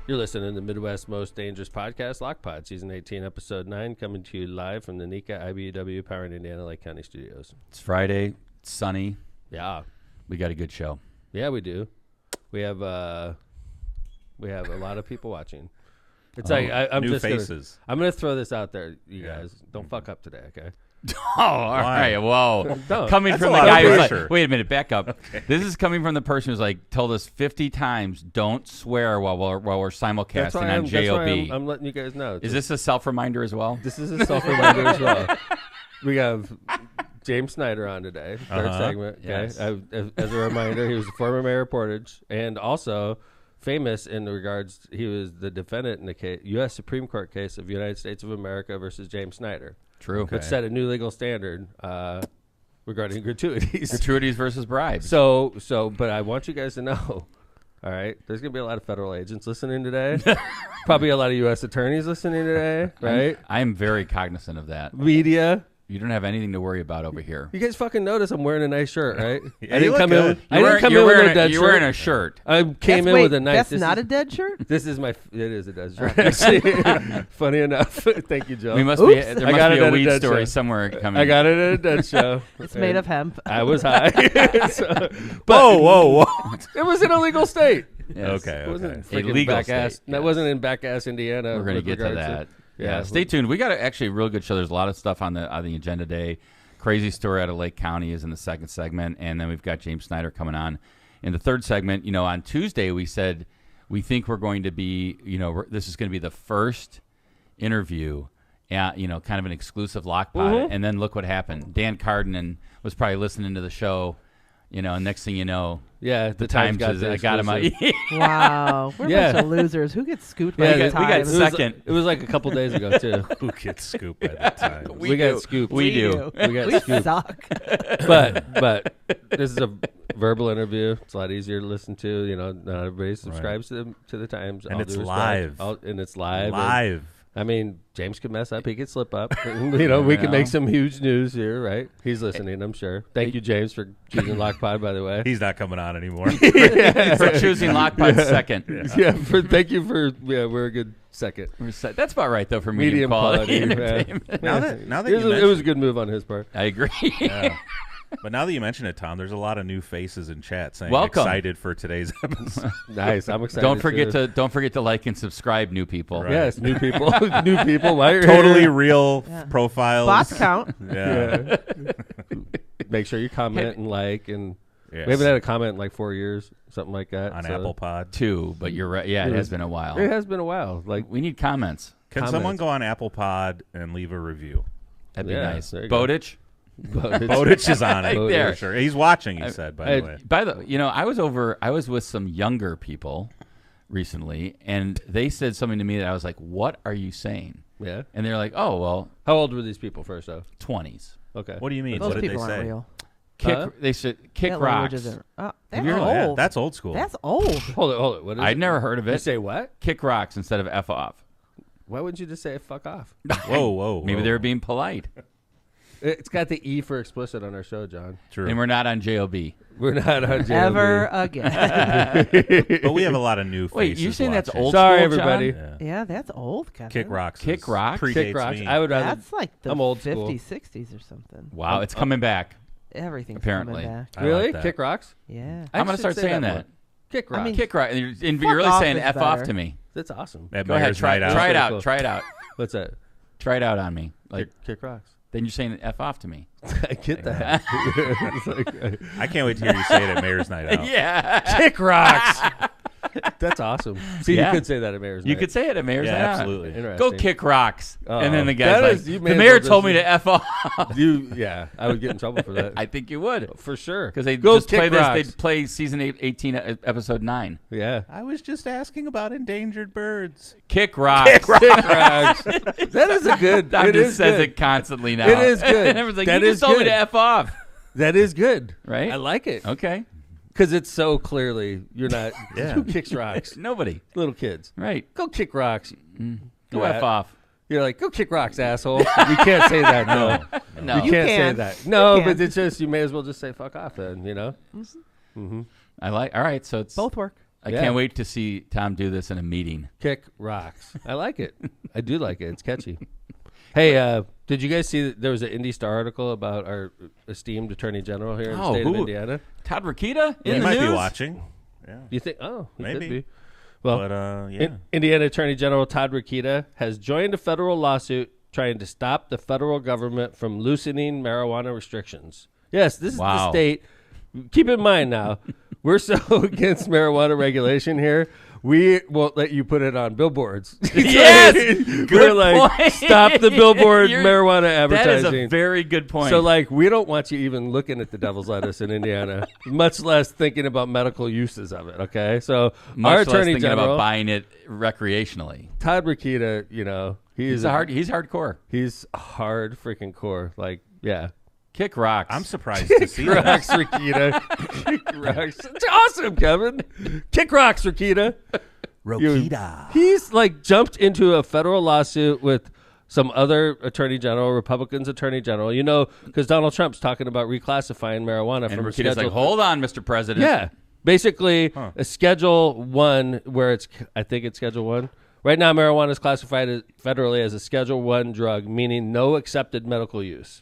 You're listening to the Midwest's most dangerous podcast, LockPod, Season 18, Episode 9, coming to you live from the NECA IBEW Power in Indiana Lake County Studios. It's Friday. It's sunny. Yeah. We got a good show. Yeah, we do. We have a lot of people watching. It's I'm new just faces. I'm going to throw this out there, you guys. Don't fuck up today, okay? Oh, all right. Whoa. Don't. Coming That's from a the lot guy of who's pressure. like, wait a minute, back up. Okay. This is coming from the person who's like told us 50 times, don't swear while we're simulcasting on JOB. I'm letting you guys know. Is this a self-reminder as well? This is a self-reminder as well. We have James Snyder on today, third segment. Okay, Yes. as a reminder, he was the former mayor of Portage, and also famous in regards. He was the defendant in the U.S. Supreme Court case of United States of America versus James Snyder. True. Which set a new legal standard regarding gratuities. Gratuities versus bribes. But I want you guys to know. All right, there's gonna be a lot of federal agents listening today. Probably a lot of U.S. attorneys listening today. Right? I'm very cognizant of that. Media. You don't have anything to worry about over here. You guys fucking notice I'm wearing a nice shirt, right? Yeah, I didn't come in. You're wearing a shirt. I came in with a nice. That's not a dead shirt? This is my. It is a dead shirt. Actually, funny enough. Thank you, Joe. There must I be got it a at weed dead story show. somewhere coming. I got it at a dead show. It's made of hemp. I was high. Whoa. It was an illegal state. Yes. It wasn't A freaking legal back-ass. state, That yes. wasn't in back-ass Indiana. We're going to with get to regards that. Yeah. Stay tuned. We got actually a real good show. There's a lot of stuff on the agenda today. Crazy story out of Lake County is in the second segment, and then we've got James Snyder coming on in the third segment. You know, on Tuesday we said we think we're going to be, this is going to be the first interview, kind of an exclusive lockpod. And then look what happened. Dan Cardin was probably listening to the show, and next thing you know, the Times got I got him out. Wow. We're a bunch of losers. Who gets scooped by the we got Times? second. It was like a couple days ago too. Who gets scooped by the time? We got scooped. We do. We got We scooped. suck. But this is a verbal interview. It's a lot easier to listen to. Not everybody subscribes to the Times. And All it's due respect. live. And it's live. Live. I mean, James could mess up. He could slip up. We can make some huge news here, right? He's listening, I'm sure. Thank you, James, for choosing LockPod, by the way. He's not coming on anymore. For choosing lockpod second. Thank you for. We're a good second. That's about right, though, for Medium quality. entertainment. Now that It was a good move on his part. I agree. Yeah. But now that you mention it, Tom, there's a lot of new faces in chat saying Welcome. excited for today's episode. Nice. I'm excited. Don't forget to like and subscribe, new people. Right. Yes, new people. New people. Why are you Totally here? real profiles. Boss count. Yeah. Make sure you comment and like. And Yes. we haven't had a comment in like 4 years, something like that. On so Apple Pod. 2, but you're right. Yeah, it has been a while. It has been a while. Like We need comments. Can someone go on Apple Pod and leave a review? That'd be Yeah, nice. there you go. Bowditch. Bowditch is on it. Right there. For sure. He's watching, he said, by the way. By the I was with some younger people recently, and they said something to me that I was like, "What are you saying?" Yeah. And they're like, "Oh, well, How old were these people first, though? 20s." Okay. What do you mean? Those What did they people aren't say? real. They said kick That language rocks. isn't- that's Oh, yeah, old. that's old school. That's old. Hold it. What is I'd it? never heard of You it. say what? Kick rocks instead of F off. Why wouldn't you just say fuck off? Whoa. Maybe they were being polite. It's got the E for explicit on our show, John. True. And we're not on JOB. We're not on JLB. Ever again. But we have a lot of new faces. Wait, you're saying that's watching. old Sorry, school, everybody. John? Yeah. Yeah, that's old, Kevin. Kick rocks. Kick rocks? Predates Kick rocks. me. I would rather. That's like the I'm old 50s, school. 60s or something. Wow, it's coming back. Everything's Apparently. coming back. I Really? like that. Kick rocks? Yeah. I'm going to should start say saying that. more. Kick rocks. I mean, Kick rock. And you're Fuck really off saying is F off better. to me. That's awesome. At Go ahead. Mayor's Try Night Out. it out. Cool. Try it out. What's that? Try it out on me. Like Kick rocks. Then you're saying F off to me. I get that. It's like, I can't wait to hear you say it at Mayor's Night Out. Yeah. kick rocks. That's awesome. See, Yeah. you could say that at Mayor's You Night. could say it at Mayor's Yeah, Night Out. absolutely. Interesting. Go kick rocks. Oh. And then the That guy's is- you like, may the as mayor well told me just- to F off. Yeah, I would get in trouble for that. I think you would. For sure. Because they Go just play kick this. rocks. They'd play season 18, episode 9. Yeah. I was just asking about endangered birds. Kick rocks. Kick rocks. That is a good. Tom it just is says good. it constantly now. It is good. And everyone's like, That you is just told me good. to F off. That is good. Right? I like it. Okay. Because it's so clearly you're not. Yeah. Who kicks rocks? Nobody. Little kids. Right. Go kick rocks. Go Yeah. F off. You're like, go kick rocks, asshole. You can't say that. No. No. You can't say can. that. No, You but can. it's just, you may as well just say fuck off then, you know? I like. All right. So it's Both work. I can't wait to see Tom do this in a meeting. Kick rocks. I like it. I do like it. It's catchy. Hey, did you guys see that there was an Indy Star article about our esteemed Attorney General here in the state of Indiana? Todd Rokita? He might be watching. Yeah. You think? Oh, he Maybe. could be. Well, but, Indiana Attorney General Todd Rokita has joined a federal lawsuit trying to stop the federal government from loosening marijuana restrictions. Yes, this is the state. Keep in mind now, we're so against marijuana regulation here. We won't let you put it on billboards. Yes, we're like, point. stop the billboard marijuana advertising. That is a very good point. So, like, we don't want you even looking at the devil's lettuce in Indiana, much less thinking about medical uses of it. Okay, so much our less Attorney thinking General about buying it recreationally. Todd Rokita, he's hardcore. He's hard freaking core. Like, yeah. Kick rocks. I'm surprised to see Kick that. rocks, Rokita. Kick rocks. It's awesome, Kevin. Kick rocks, Rokita. Rokita. He's like jumped into a federal lawsuit with some other attorney general, Republicans attorney general, because Donald Trump's talking about reclassifying marijuana and from Rokita's like, hold on, Mr. President. Yeah. Basically, a Schedule 1 where I think it's Schedule 1. Right now, marijuana is classified federally as a Schedule 1 drug, meaning no accepted medical use.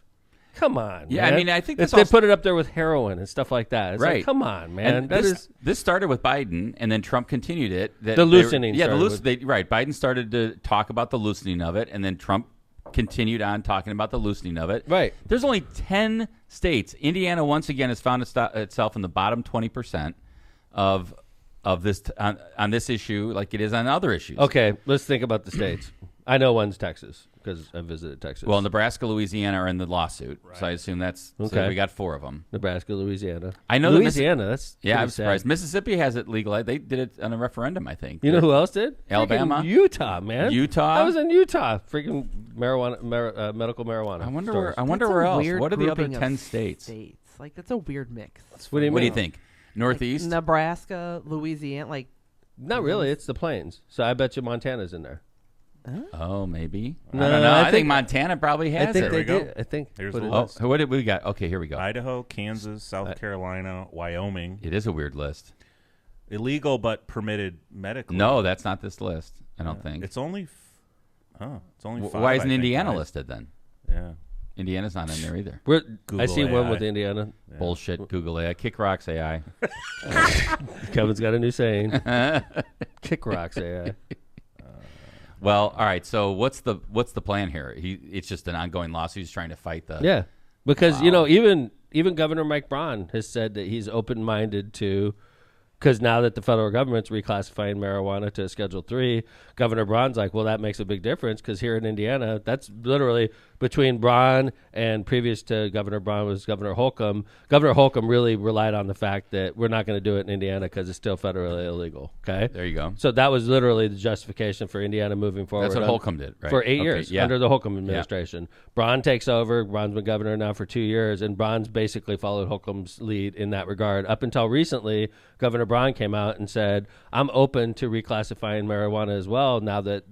Come on, Yeah, man. I mean, I think they put it up there with heroin and stuff like that. It's right. like, come on, man. And this started with Biden, and then Trump continued it. The loosening. Right. Biden started to talk about the loosening of it, and then Trump continued on talking about the loosening of it. Right. There's only 10 states. Indiana, once again, has found itself in the bottom 20% of this on this issue, like it is on other issues. Okay, let's think about the states. I know one's Texas because I visited Texas. Well, Nebraska, Louisiana are in the lawsuit, so I assume that's okay. So we got 4 of them. Nebraska, Louisiana. I know Louisiana. That's I'm surprised. Sad. Mississippi has it legal. They did it on a referendum, I think. You know who else did? Alabama, freaking Utah, man. Utah. I was in Utah. Freaking medical marijuana. I wonder stores. where else. Weird What are the other grouping of 10 states? Like that's a weird mix. What do you mean? What do you think? Northeast, like Nebraska, Louisiana, like. Not really. It's the plains. So I bet you Montana's in there. Oh, maybe. No, I don't know. I think Montana probably has I think it. they There we did. I think. Here's put the it list. What did we got? Okay, here we go. Idaho, Kansas, South Carolina, Wyoming. It is a weird list. Illegal but permitted medically. No, that's not this list. I don't think. It's only. It's only 5. Why isn't I think, Indiana right? listed then? Yeah. Indiana's not in there either. I Google see one AI. with Indiana. Yeah. Bullshit. Google AI. Kick rocks AI. Kevin's got a new saying. Kick rocks AI. Well, all right. So what's the plan here? It's just an ongoing lawsuit. He's trying to fight the. Yeah, because even Governor Mike Braun has said that he's open-minded to, because now that the federal government's reclassifying marijuana to Schedule 3, Governor Braun's like, well, that makes a big difference because here in Indiana, that's literally between Braun and previous to Governor Braun was Governor Holcomb. Governor Holcomb really relied on the fact that we're not going to do it in Indiana because it's still federally illegal. Okay, There you go. so that was literally the justification for Indiana moving forward. That's what Holcomb did, right? For 8 Okay, years yeah. under the Holcomb administration. Braun takes over. Braun's been governor now for 2 years, and Braun's basically followed Holcomb's lead in that regard. Up until recently, Governor Braun came out and said, I'm open to reclassifying marijuana as well now that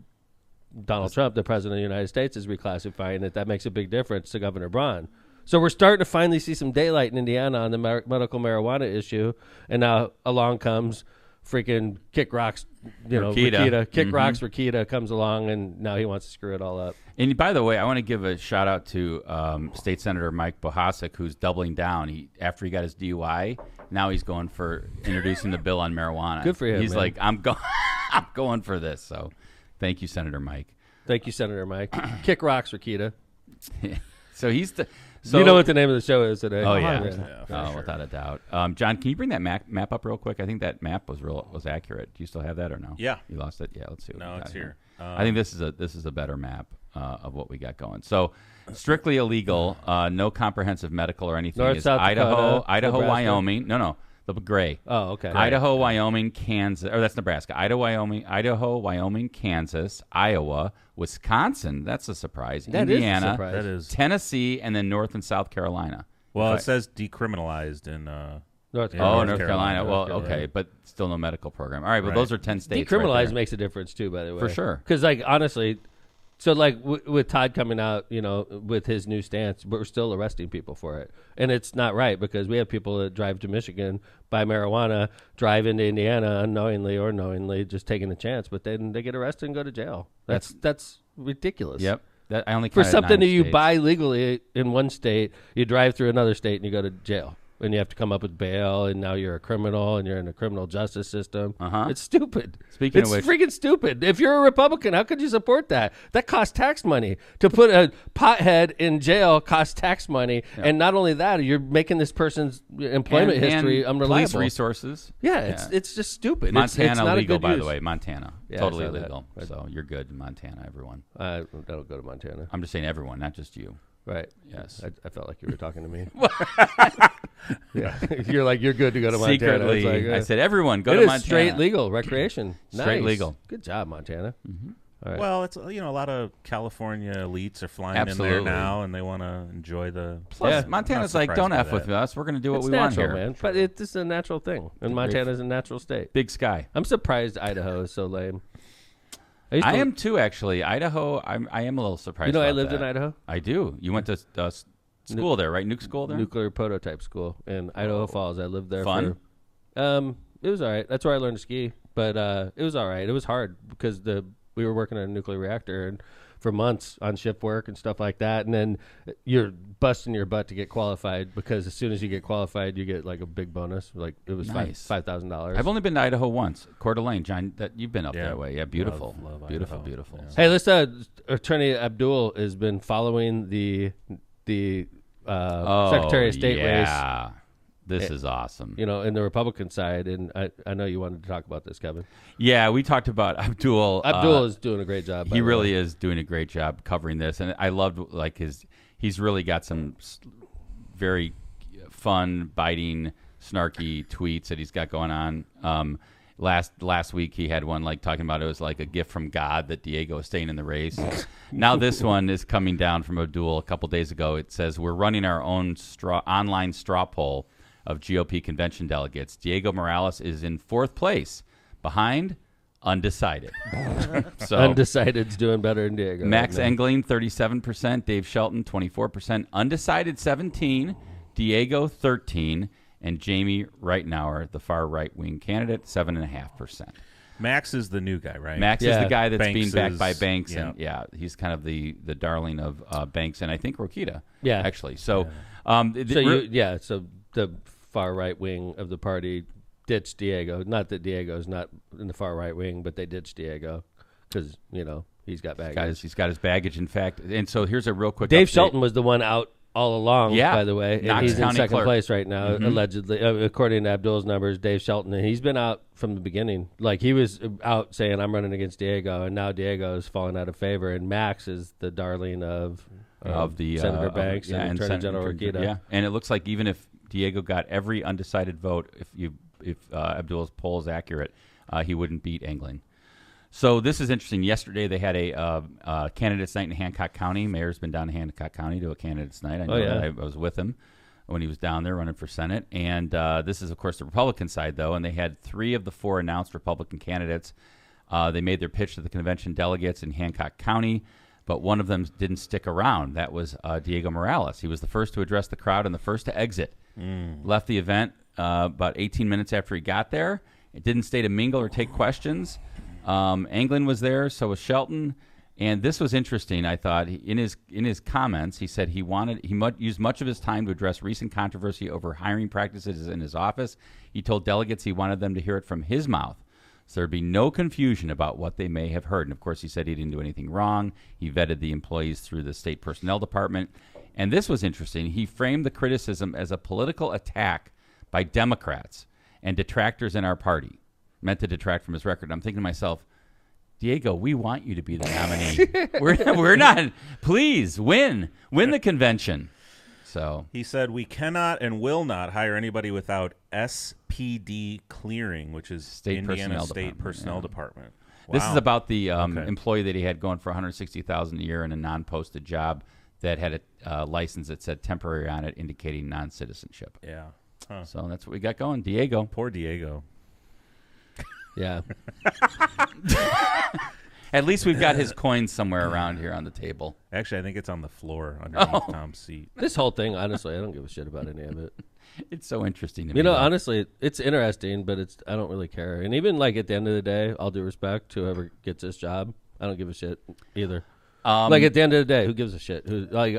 Donald Trump, the president of the United States, is reclassifying it. That makes a big difference to Governor Braun. So we're starting to finally see some daylight in Indiana on the medical marijuana issue, and now along comes freaking Kick Rocks, Rokita. Kick Rocks Rokita comes along, and now he wants to screw it all up. And by the way, I want to give a shout out to State Senator Mike Bohasek, who's doubling down. After he got his DUI, now he's going for introducing the bill on marijuana. Good for him. He's man. like, I'm going for this. So, thank you, Senator Mike. Thank you, Senator Mike. Kick Rocks Rokita. So he's the. So, you know what the name of the show is today? Oh yeah, sure. Without a doubt. John, can you bring that map up real quick? I think that map was accurate. Do you still have that or no? Yeah. You lost it. Yeah. Let's see. No, it's here. I think this is a better map of what we got going. So strictly illegal, no comprehensive medical or anything. North, is South Dakota, Idaho, Nebraska. Wyoming. No, the gray. Oh, okay. Idaho, Wyoming, Kansas. Or that's Nebraska. Idaho, Wyoming, Kansas, Iowa, Wisconsin. That's a surprise. That is a Indiana, surprise. That is. Tennessee, and then North and South Carolina. Well, it says decriminalized in. North North Carolina. Carolina. Well, North Carolina. okay, but still no medical program. All right, but Right. those are 10 states. Decriminalized right there. makes a difference too, by the way. For sure. Because, like, honestly, So, like, with Todd coming out, with his new stance, we're still arresting people for it. And it's not right because we have people that drive to Michigan, buy marijuana, drive into Indiana unknowingly or knowingly, just taking a chance, but then they get arrested and go to jail. That's ridiculous. Yep. I only For counted something 9 that you states. buy legally in one state, you drive through another state and you go to jail. And you have to come up with bail, and now you're a criminal, and you're in the criminal justice system. It's stupid. Speaking it's of which, freaking stupid. If you're a Republican, how could you support that? That costs tax money. To put a pothead in jail costs tax money, and not only that, you're making this person's employment history unreliable. Police resources. Yeah, it's just stupid. Montana it's not legal, a good by use. the way. Montana, Yeah, totally I saw that. legal. So you're good in Montana, everyone. I don't go to Montana. I'm just saying everyone, not just you. Right. Yes. I felt like you were talking to me. Yeah. You're like, you're good to go to Montana. Secretly, It's like, I said everyone go it to is Montana. straight legal recreation. Straight Nice. legal. Good job, Montana. All right. Well, it's a lot of California elites are flying in Absolutely. there now, and they want to enjoy the. Plus, Yeah. Montana's I'm not like, don't surprised F by with that. us. We're going to do what It's we want natural, here. man. But it's a natural thing, and Montana's a natural state. Big sky. I'm surprised Idaho is so lame. I am too, actually. Idaho, I am a little surprised. I about lived in that. Idaho. I do. You went to school there, right? Nuke school there. Nuclear prototype school in Idaho Falls. I lived there. Fun? It was all right. That's where I learned to ski, but it was all right. It was hard because we were working on a nuclear reactor and for months on shift work and stuff like that, and then you're busting your butt to get qualified because as soon as you get qualified, you get like a big bonus. Like it was Nice. $5,000. I've only been to Idaho once. Coeur d'Alene, John. You've been up Yeah. that way. Yeah, beautiful, Love beautiful, Idaho. beautiful. Yeah. Hey, let's Attorney Abdul has been following the Secretary of State race. Yeah, this is awesome. In the Republican side, and I know you wanted to talk about this, Kevin. Yeah, we talked about Abdul. Abdul is doing a great job. by He the way. really is doing a great job covering this, and I loved he's really got some very fun, biting, snarky tweets that he's got going on. Last week he had one like talking about it was like a gift from God that Diego is staying in the race. Now this one is coming down from Abdul a couple days ago. It says we're running our own online straw poll of GOP convention delegates. Diego Morales is in 4th place, behind undecided. So Undecided's doing better than Diego. Max right now. Engling 37%, Dave Shelton 24%, undecided 17, Diego 13, and Jamie Reitnauer, the far right wing candidate, 7.5%. Max is the new guy, right? Max is Yeah. the guy that's Banks being backed by is- Banks, yeah. and he's kind of the darling of Banks, and I think Rokita. Yeah. actually. So, So the far right wing of the party ditched Diego. Not that Diego's not in the far right wing, but they ditched Diego because he's got baggage. he's got his baggage. In fact, and so here's a real quick. Dave update. Shelton was the one out all along. Yeah. By the way, and Knox he's in County second clerk. place right now, allegedly, according to Abdul's numbers. Dave Shelton, and he's been out from the beginning. Like he was out saying, "I'm running against Diego," and now Diego is falling out of favor, and Max is the darling of the Senator Banks and Attorney Senator General Rokita. Yeah, and it looks like even if Diego got every undecided vote, if Abdul's poll is accurate, he wouldn't beat England. So this is interesting. Yesterday they had a candidates night in Hancock County. Mayor's been down to Hancock County to a candidates night. I know that. I was with him when he was down there running for Senate. And this is, of course, the Republican side, though. And they had 3 of the 4 announced Republican candidates. They made their pitch to the convention delegates in Hancock County, but one of them didn't stick around. That was Diego Morales. He was the first to address the crowd and the first to exit. Left the event about 18 minutes after he got there. It didn't stay to mingle or take questions. Anglin was there, so was Shelton, and this was interesting. I thought in his comments, he said he used much of his time to address recent controversy over hiring practices in his office. He told delegates he wanted them to hear it from his mouth, so there'd be no confusion about what they may have heard. And of course, he said he didn't do anything wrong. He vetted the employees through the state personnel department, and this was interesting. He framed the criticism as a political attack by Democrats and detractors in our party, meant to detract from his record. I'm thinking to myself, Diego, we want you to be the nominee. we're not. Please win the convention. So He said, we cannot and will not hire anybody without SPD clearing, which is State Indiana Personnel State Department, Personnel yeah. Department. this is Wow. about the Okay. employee that he had going for $160,000 a year in a non-posted job that had a license that said temporary on it, indicating non-citizenship. Yeah. Huh. So that's what we got going. Diego. Poor Diego. Yeah. At least we've got his coins somewhere around here on the table. Actually, I think it's on the floor underneath Tom's seat. This whole thing, honestly, I don't give a shit about any of it. It's so interesting to me. You know, though. honestly, it's interesting, but I don't really care. And even like at the end of the day, all due respect to whoever gets this job, I don't give a shit either. Like at the end of the day, who gives a shit?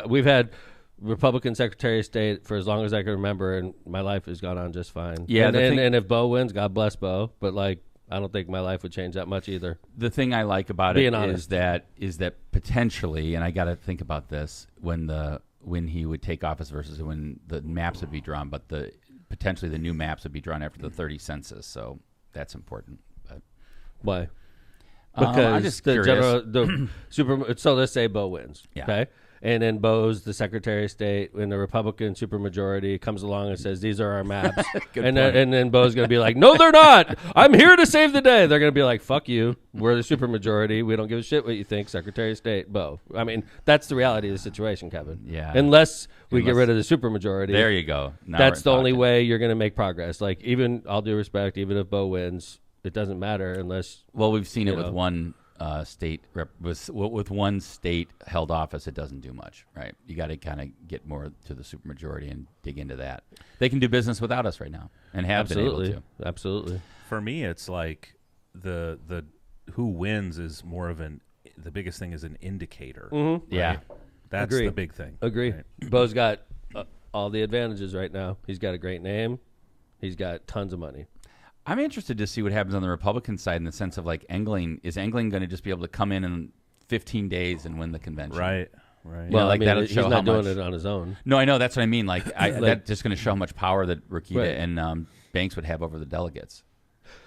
We've had Republican Secretary of State for as long as I can remember, and my life has gone on just fine. Yeah, and if Bo wins, God bless Bo. But like, I don't think my life would change that much either. The thing I like about Being it honest. is that potentially, and I got to think about this when he would take office versus when the maps would be drawn, but potentially the new maps would be drawn after the 30 census. So that's important. But, Why? I'm Because just the curious. so let's say Bo wins, Yeah. okay, and then Bo's the Secretary of State, and the Republican supermajority comes along and says these are our maps, and then Bo's going to be like, no, they're not. I'm here to save the day. They're going to be like, fuck you. We're the supermajority. We don't give a shit what you think, Secretary of State, Bo. I mean, that's the reality of the situation, Kevin. Yeah. Unless we get rid of the supermajority. There you go. Now That's we're the only talking. way you're going to make progress. Like, even all due respect, even if Bo wins, it doesn't matter unless. Well, we've seen it with know. one state with one state held office. It doesn't do much, right? You got to kind of get more to the supermajority and dig into that. They can do business without us right now, and have been able to. Absolutely. For me, it's like the who wins is more of the biggest thing is an indicator. Mm-hmm. Right? Yeah. That's Agree. the big thing. Agree. Right? Bo's got all the advantages right now. He's got a great name. He's got tons of money. I'm interested to see what happens on the Republican side in the sense of like Engling. Is Engling going to just be able to come in 15 days and win the convention? Right. Right. Well, Well, like I mean, that'll he's show not how doing much- it on his own. No, I know. That's what I mean. Like, that's just going to show how much power that Rokita Right. and Banks would have over the delegates,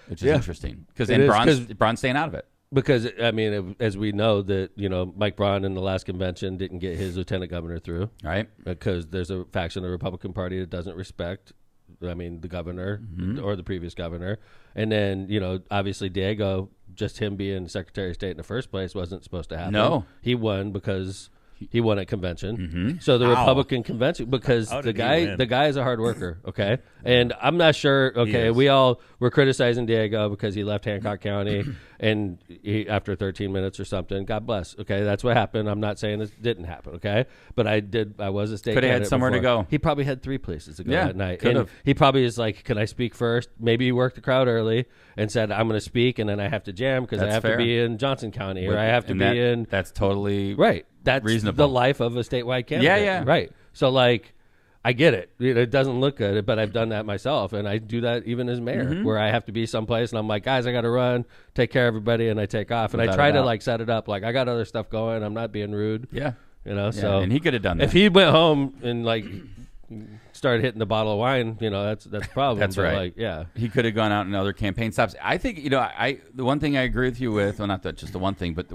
which is Yeah. interesting. Because It is, Braun's staying out of it. Because, I mean, as we know that, Mike Braun in the last convention didn't get his lieutenant governor through. Right. Because there's a faction of the Republican Party that doesn't respect, the governor or the previous governor. And then, obviously Diego, just him being Secretary of State in the first place wasn't supposed to happen. No. He won because he won at convention. So the Republican convention, because How the did he win? guy is a hard worker, okay? And I'm not sure, okay, is. we all were criticizing Diego because he left Hancock County and after 13 minutes or something. God bless, okay? That's what happened. I'm not saying it didn't happen, okay? But I was a state Coulda had candidate somewhere to before. go. He probably had 3 places to go Yeah, that night. could've. And he probably is like, can I speak first? Maybe he worked the crowd early and said, I'm going to speak, and then I have to jam because I That's have fair. to be in Johnson County or I have to And be that- in... That's totally Right. That's reasonable. the life of a statewide candidate. yeah. Right. So, like, I get it. It doesn't look good, but I've done that myself, and I do that even as mayor, where I have to be someplace, and I'm like, guys, I got to run, take care of everybody, and I take off. And Without I try a to, doubt. like, set it up. Like, I got other stuff going. I'm not being rude. Yeah. Yeah, So and he could have done that. if he went home and, like, started hitting the bottle of wine, that's a problem. That's But, right. Like, yeah. He could have gone out and other campaign stops. I think the one thing I agree with you with, well, not that just the one thing, but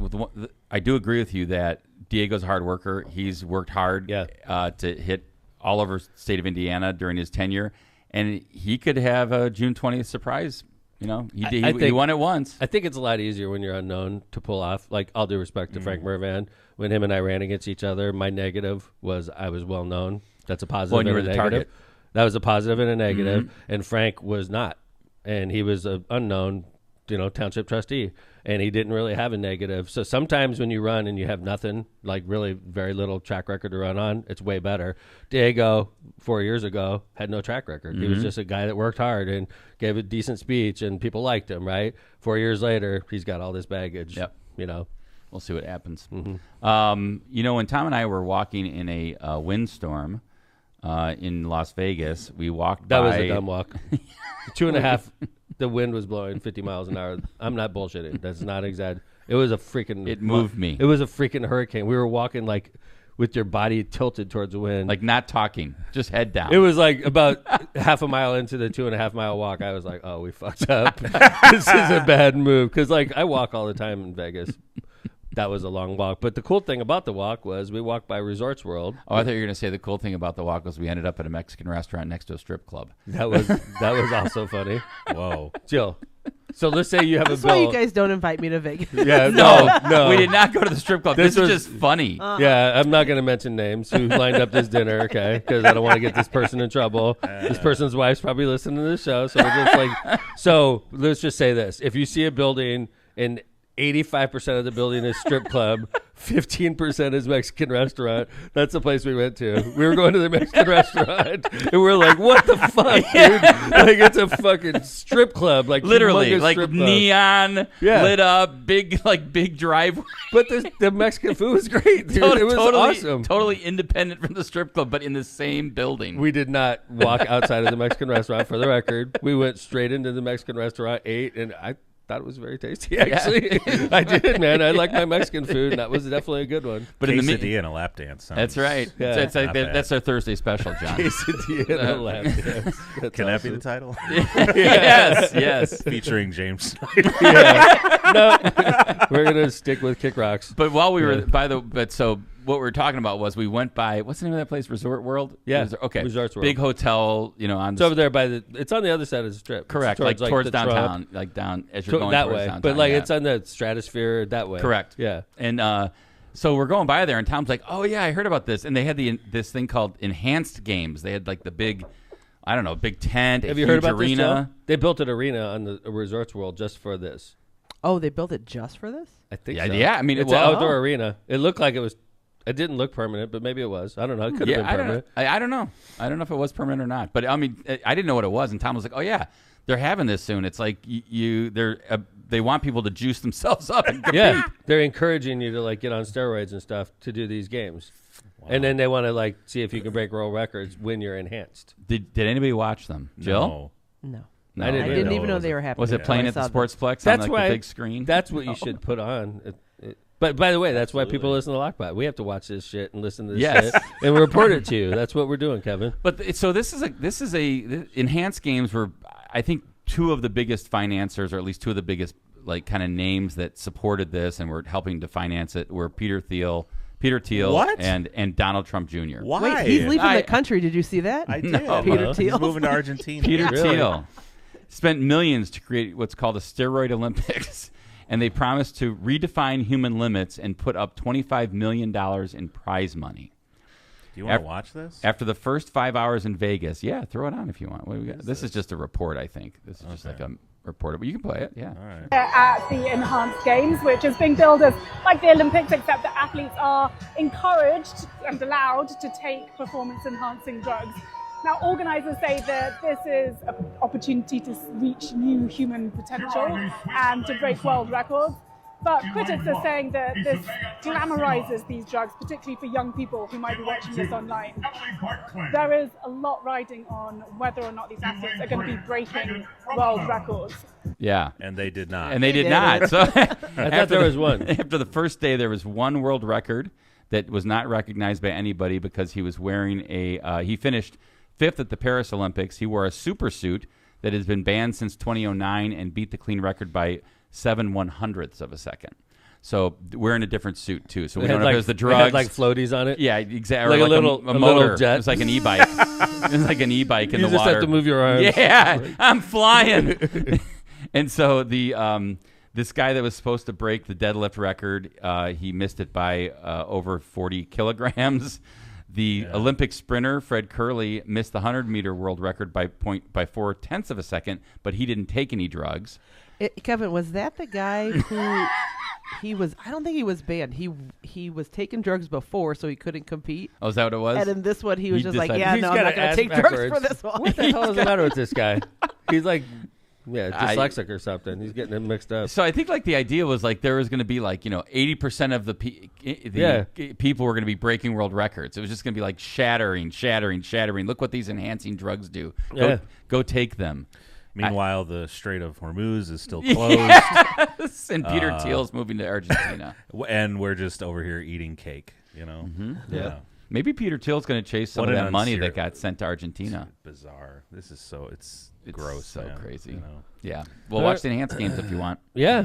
I do agree with you that Diego's a hard worker. He's worked hard to hit all over state of Indiana during his tenure, and he could have a June 20th surprise. He won it once. I think it's a lot easier when you're unknown to pull off. Like, all due respect to Frank Mervan, when him and I ran against each other, my negative was I was well known. That's a positive Well, and you and were a the negative. target. That was a positive and a negative, and Frank was not. And he was an unknown, township trustee, and he didn't really have a negative. So sometimes when you run and you have nothing, like really very little track record to run on, it's way better. Diego, 4 years ago, had no track record. He was just a guy that worked hard and gave a decent speech, and people liked him, right? 4 years later, he's got all this baggage. Yep. We'll see what happens. When Tom and I were walking in a windstorm in Las Vegas, we walked That by. was a dumb walk. 2.5, the wind was blowing 50 miles an hour. I'm not bullshitting. That's not exaggerated. It was a freaking... It moved me. It was a freaking hurricane. We were walking like with your body tilted towards the wind. Like not talking, just head down. It was like about half a mile into the 2.5 mile walk. I was like, oh, we fucked up. This is a bad move. Because like I walk all the time in Vegas. That was a long walk. But the cool thing about the walk was we walked by Resorts World. Oh, I thought you were going to say the cool thing about the walk was we ended up at a Mexican restaurant next to a strip club. That was also funny. Whoa. Jill. So let's say you have That's a why bill. you guys don't invite me to Vegas. Yeah, No, we did not go to the strip club. This was- is just funny. Yeah, I'm not going to mention names who lined up this dinner, okay? Because I don't want to get this person in trouble. This person's wife's probably listening to this show, so we're just like, so let's just say this: if you see a building and 85% of the building is strip club, 15% is Mexican restaurant. That's the place we went to. We were going to the Mexican restaurant, and we were like, "What the fuck, dude? Like, it's a fucking strip club, like literally, humongous like strip club. neon, lit up, big driveway." But the Mexican food was great, dude. It was awesome. Totally independent from the strip club, but in the same building. We did not walk outside of the Mexican restaurant, for the record. We went straight into the Mexican restaurant, ate, and I thought it was very tasty, actually. I did, man. I like my Mexican food, and that was definitely a good one. But quesadilla and a lap dance. That's right. Yeah. That's our Thursday special, John. Quesadilla and a lap dance. That's Can that be the title? Yes. Featuring James Snyder. No, we're going to stick with Kick Rocks. But while we were so what we were talking about was we went by, what's the name of that place? Resort World? Yeah. Okay. Resorts World. Big hotel, on It's over there it's on the other side of the strip. Correct. It's towards the downtown, Trump. like down as you're going that towards way. downtown. But it's on the stratosphere that way. Correct. Yeah. And so we're going by there, and Tom's like, "Oh yeah, I heard about this." And they had this thing called enhanced games. They had like the big, big tent. Have you heard about arena. this, Joe? They built an arena on the Resorts World just for this. Oh, they built it just for this? I think Yeah, so. yeah. I mean, it's an outdoor arena. It looked like it was. It didn't look permanent, but maybe it was. I don't know. It could have been permanent. I don't know. I don't know if it was permanent or not. But I mean, I didn't know what it was, and Tom was like, "Oh yeah, they're having this soon." It's like they want people to juice themselves up and compete. Yeah, they're encouraging you to get on steroids and stuff to do these games, and then they want to see if you can break world records when you're enhanced. Did anybody watch them, Jill? No. No. I didn't I didn't even know they were happening. Was it playing at the Sportsplex on the big screen? That's what you should put on. But by the way, that's why people listen to Lockbot. We have to watch this shit and listen to this shit and report it to you. That's what we're doing, Kevin. But so this is enhanced games were, I think, two of the biggest financiers, or at least two of the biggest kind of names that supported this and were helping to finance it were Peter Thiel, What? and Donald Trump Jr. Why? Wait, he's leaving the country. Did you see that? I did. No. Peter He's Thiel. moving to Argentina. Peter Really? Thiel spent millions to create what's called a steroid Olympics, and they promised to redefine human limits and put up $25 million in prize money. Do you want to watch this? After the first 5 hours in Vegas, throw it on if you want. What do we got? This is just a report, I think. This is just like a report. But you can play it, yeah. All right. At the Enhanced Games, which is being billed as like the Olympics, except that athletes are encouraged and allowed to take performance-enhancing drugs. Now, organisers say that this is an opportunity to reach new human potential and to break world records. But critics are saying that this glamorizes these drugs, particularly for young people who might be watching this online. There is a lot riding on whether or not these athletes are going to be breaking world records. Yeah. And they did not. And they did not. So I thought there was one. After the first day, there was one world record that was not recognized by anybody because he was wearing he finished 5th at the Paris Olympics. He wore a super suit that has been banned since 2009 and beat the clean record by 7/100ths of a second. So wearing a different suit too. So we don't know if it was the drugs. It had like floaties on it. Yeah, exactly. Like or a a motor. little jet. It was like an e-bike. It was like an e-bike in You the just water. have to move your arms. Yeah, I'm flying. And so this guy that was supposed to break the deadlift record, he missed it by over 40 kilograms. The Olympic sprinter, Fred Curley, missed the 100-meter world record by 0.4 of a second, but he didn't take any drugs. Kevin, was that the guy who he was? I don't think he was banned. He was taking drugs before, so he couldn't compete. Oh, is that what it was? And in this one, he was just like, decided- "Yeah, He's no, got I'm not an going to ass take drugs backwards. for this one." What the hell is the matter with this guy? He's like, dyslexic or something. He's getting it mixed up. So I think the idea was there was going to be 80% of the people were going to be breaking world records. It was just going to be shattering. Look what these enhancing drugs do. Go take them. Meanwhile, the Strait of Hormuz is still closed. Yes. And Peter Thiel's moving to Argentina. And we're just over here eating cake, Mm-hmm. Yeah. Maybe Peter Thiel's going to chase some of that money that got sent to Argentina. It's bizarre. This is it's gross. So man, crazy. Yeah. Well, watch the enhanced games if you want. Yeah.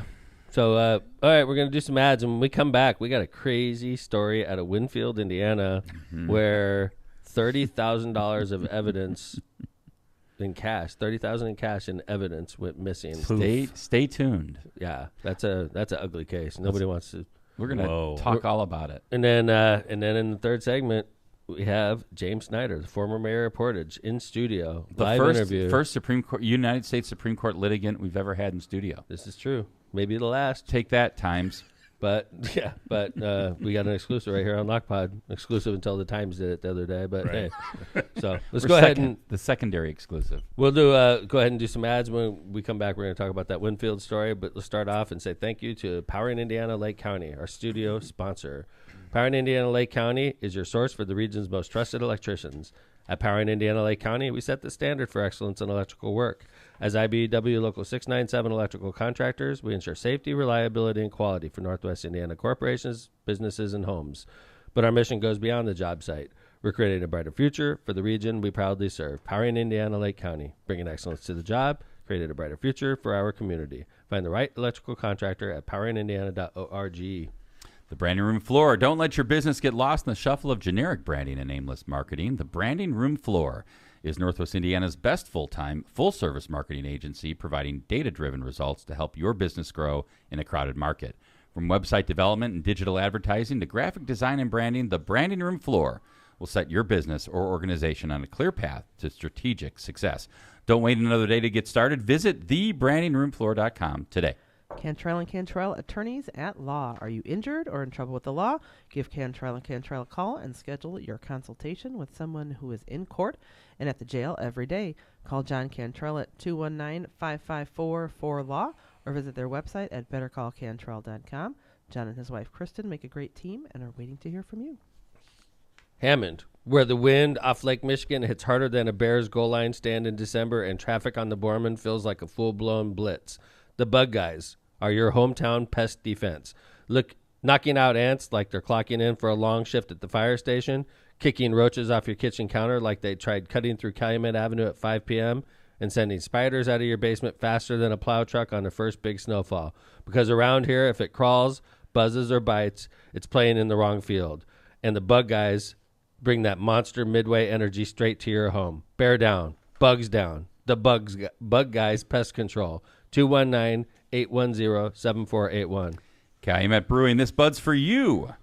So, all right, we're going to do some ads. And when we come back, we got a crazy story out of Winfield, Indiana, where $30,000 of evidence in cash, $30,000 in cash in evidence went missing. Stay tuned. Yeah, that's an ugly case. Nobody wants to. We're gonna talk all about it. And then in the third segment, we have James Snyder, the former mayor of Portage, in studio. The live interview. first United States Supreme Court litigant we've ever had in studio. This is true. Maybe the last. Take that, Times. But we got an exclusive right here on LockPod. Exclusive until the Times did it the other day. But hey, so let's go ahead and the secondary exclusive. we'll do go ahead and do some ads. When we come back, we're going to talk about that Winfield story. But let's start off and say thank you to Powering Indiana Lake County, our studio sponsor. Powering Indiana Lake County is your source for the region's most trusted electricians. At Powering Indiana Lake County, we set the standard for excellence in electrical work. As IBEW Local 697 electrical contractors, we ensure safety, reliability, and quality for Northwest Indiana corporations, businesses, and homes. But our mission goes beyond the job site. We're creating a brighter future for the region we proudly serve. Powering Indiana Lake County, bringing excellence to the job, creating a brighter future for our community. Find the right electrical contractor at poweringindiana.org. The Branding Room Floor. Don't let your business get lost in the shuffle of generic branding and aimless marketing. The Branding Room Floor is Northwest Indiana's best full-time, full-service marketing agency, providing data-driven results to help your business grow in a crowded market. From website development and digital advertising to graphic design and branding, the Branding Room Floor will set your business or organization on a clear path to strategic success. Don't wait another day to get started. Visit thebrandingroomfloor.com today. Cantrell and Cantrell, attorneys at law. Are you injured or in trouble with the law? Give Cantrell and Cantrell a call and schedule your consultation with someone who is in court and at the jail every day. Call John Cantrell at 219-554-4LAW or visit their website at bettercallcantrell.com. John and his wife Kristen make a great team and are waiting to hear from you. Hammond, where the wind off Lake Michigan hits harder than a Bears goal line stand in December and traffic on the Borman feels like a full-blown blitz. The Bug Guys are your hometown pest defense. Look, knocking out ants like they're clocking in for a long shift at the fire station, kicking roaches off your kitchen counter like they tried cutting through Calumet Avenue at 5 p.m., and sending spiders out of your basement faster than a plow truck on the first big snowfall. Because around here, if it crawls, buzzes, or bites, it's playing in the wrong field. And the Bug Guys bring that monster Midway energy straight to your home. Bear down. Bugs down. The Bug Guys Pest Control. 219-810-7481. Calumet Brewing, this Bud's for you.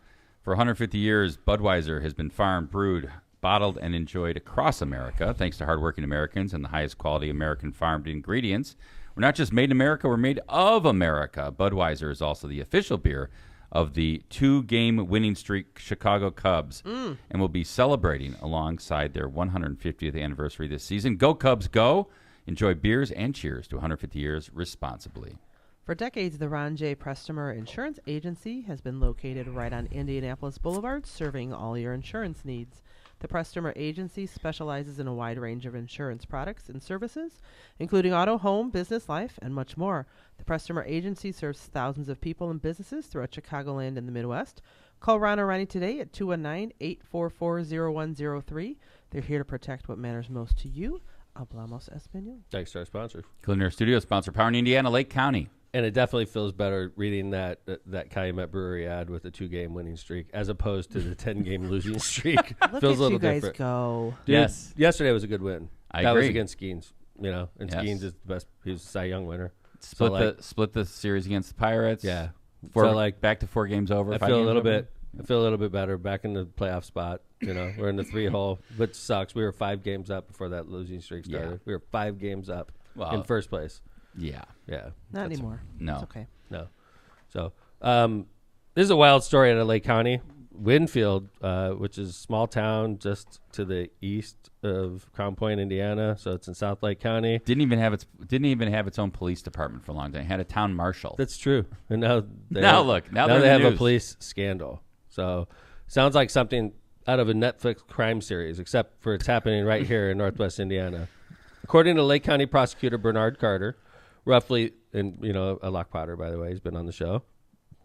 For 150 years, Budweiser has been farmed, brewed, bottled, and enjoyed across America, thanks to hardworking Americans and the highest quality American farmed ingredients. We're not just made in America, we're made of America. Budweiser is also the official beer of the 2-game winning streak Chicago Cubs and will be celebrating alongside their 150th anniversary this season. Go Cubs, go! Enjoy beers and cheers to 150 years responsibly. For decades, the Ron J. Prestomer Insurance Agency has been located right on Indianapolis Boulevard, serving all your insurance needs. The Prestomer Agency specializes in a wide range of insurance products and services, including auto, home, business, life, and much more. The Prestomer Agency serves thousands of people and businesses throughout Chicagoland and the Midwest. Call Ron or Ronnie today at 219-844-0103. They're here to protect what matters most to you. Hablamos Español. Thanks to our sponsor. Culinary Studio sponsor, Powering Indiana, Lake County. And it definitely feels better reading that Calumet Brewery ad with a 2-game winning streak as opposed to the 10-game losing streak. Look Feels at a little you guys different. Go. Dude, Yes. Yesterday was a good win. I that agree. was against Skeens, and Yes. Skeens is the best. He was a Cy Young winner. Split the series against the Pirates. Yeah. Back to 4 games over. I 5 feel a games little over. bit. I feel a little bit better back in the playoff spot. We're in the 3-hole, which sucks. We were 5 games up before that losing streak started. Yeah. We were 5 games up Well, in first place. Yeah. Yeah. Not anymore. No. It's okay. No. So this is a wild story out of Lake County. Winfield, which is a small town just to the east of Crown Point, Indiana. So it's in South Lake County. Didn't even have its own police department for a long time. It had a town marshal. That's true. And now they Now they're they have in the a news. police scandal. So sounds like something out of a Netflix crime series, except for it's happening right here in Northwest Indiana. According to Lake County prosecutor Bernard Carter, roughly, and a Lock Potter, by the way, he's been on the show.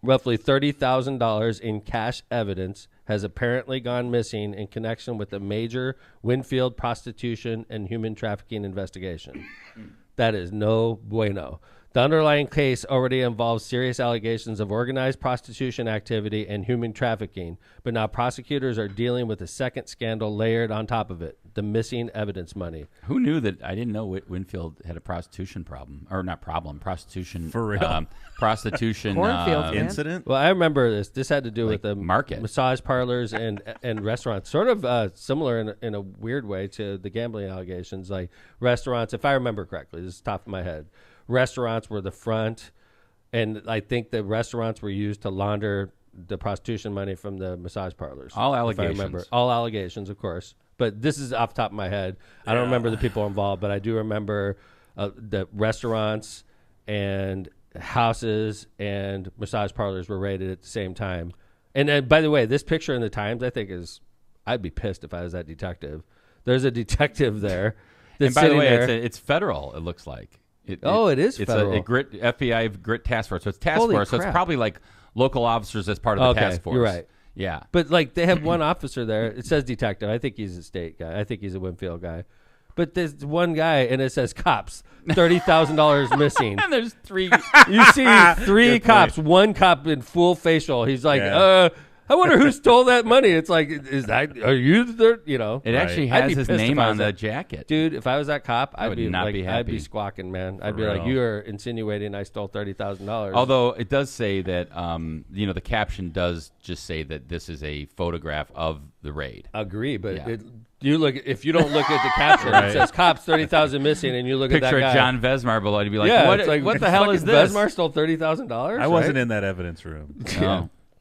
Roughly $30,000 in cash evidence has apparently gone missing in connection with a major Winfield prostitution and human trafficking investigation. That is no bueno. The underlying case already involves serious allegations of organized prostitution activity and human trafficking, but now prosecutors are dealing with a second scandal layered on top of it, the missing evidence money. Who knew that? I didn't know Winfield had a prostitution problem. Or not problem, prostitution. For real? Prostitution Cornfields, man. Incident? Well, I remember this. This had to do with the market. massage parlors and restaurants, sort of similar in a weird way to the gambling allegations. Like restaurants, if I remember correctly, this is top of my head, restaurants were the front, and I think the restaurants were used to launder the prostitution money from the massage parlors. All allegations. If I remember. All allegations, of course. But this is off the top of my head. I don't remember the people involved, but I do remember the restaurants and houses and massage parlors were raided at the same time. And by the way, this picture in the Times, I think I'd be pissed if I was that detective. There's a detective there. And by the way, it's federal, it looks like. It is federal. It's a FBI grit task force. So it's task Holy force. So crap. it's probably like local officers as part of the task force. You're right. Yeah. But like they have one officer there. It says detective. I think he's a state guy. I think he's a Winfield guy. But there's one guy, and it says cops. $30,000 missing. And there's 3. You see 3 cops. One cop in full facial. He's like, I wonder who stole that money. It's like, are you the, you know? It actually I'd has be his pissed name if I on was the that- jacket. Dude, if I was that cop, I'd would be not like, be I'd be happy. squawking, man. I'd For be like, real. you are insinuating I stole $30,000. Although it does say that, the caption does just say that this is a photograph of the raid. agree, but Yeah. if you don't look at the caption, it says cops 30,000 missing, and you look Picture at that guy. John Vesmar below, you'd be like, yeah, what, it's like, what the hell is this? Vesmar stole $30,000. I wasn't in that evidence room.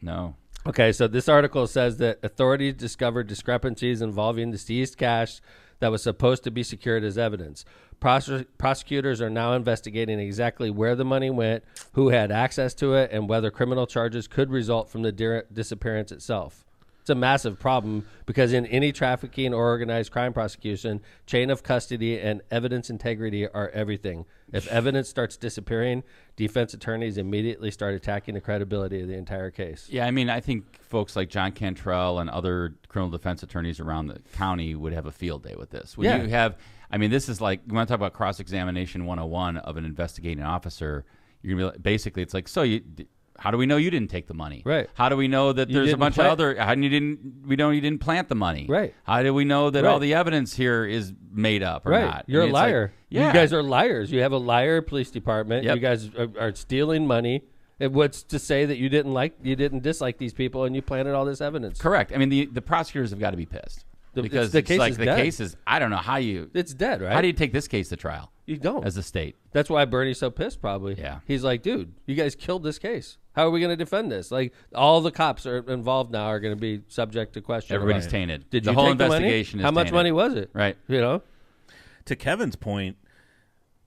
No. Okay, so this article says that authorities discovered discrepancies involving the seized cash that was supposed to be secured as evidence. Prosecutors are now investigating exactly where the money went, who had access to it, and whether criminal charges could result from the disappearance itself. It's a massive problem because in any trafficking or organized crime prosecution, chain of custody and evidence integrity are everything. If evidence starts disappearing, defense attorneys immediately start attacking the credibility of the entire case. Yeah, I mean, I think folks like John Cantrell and other criminal defense attorneys around the county would have a field day with this. When you have, I mean, this is like, you want to talk about cross-examination 101 of an investigating officer, you're going to be basically, it's like, how do we know you didn't take the money? Right. How do we know that there's a bunch of other? How do you didn't plant the money? Right. How do we know that all the evidence here is made up or not? You're I mean, a it's liar. like, yeah. You guys are liars. You have a liar police department. Yep. You guys are stealing money. And what's to say that you didn't dislike these people and you planted all this evidence? Correct. I mean, the prosecutors have got to be pissed because the case is dead. case is. I don't know how you. It's dead, right? How do you take this case to trial? You don't. As a state. That's why Bernie's so pissed, probably. Yeah. He's like, dude, you guys killed this case. How are we going to defend this? Like, all the cops are involved now are going to be subject to question. Everybody's tainted. Did the you whole take the money? investigation is How much tainted. money was it? Right. You know? To Kevin's point,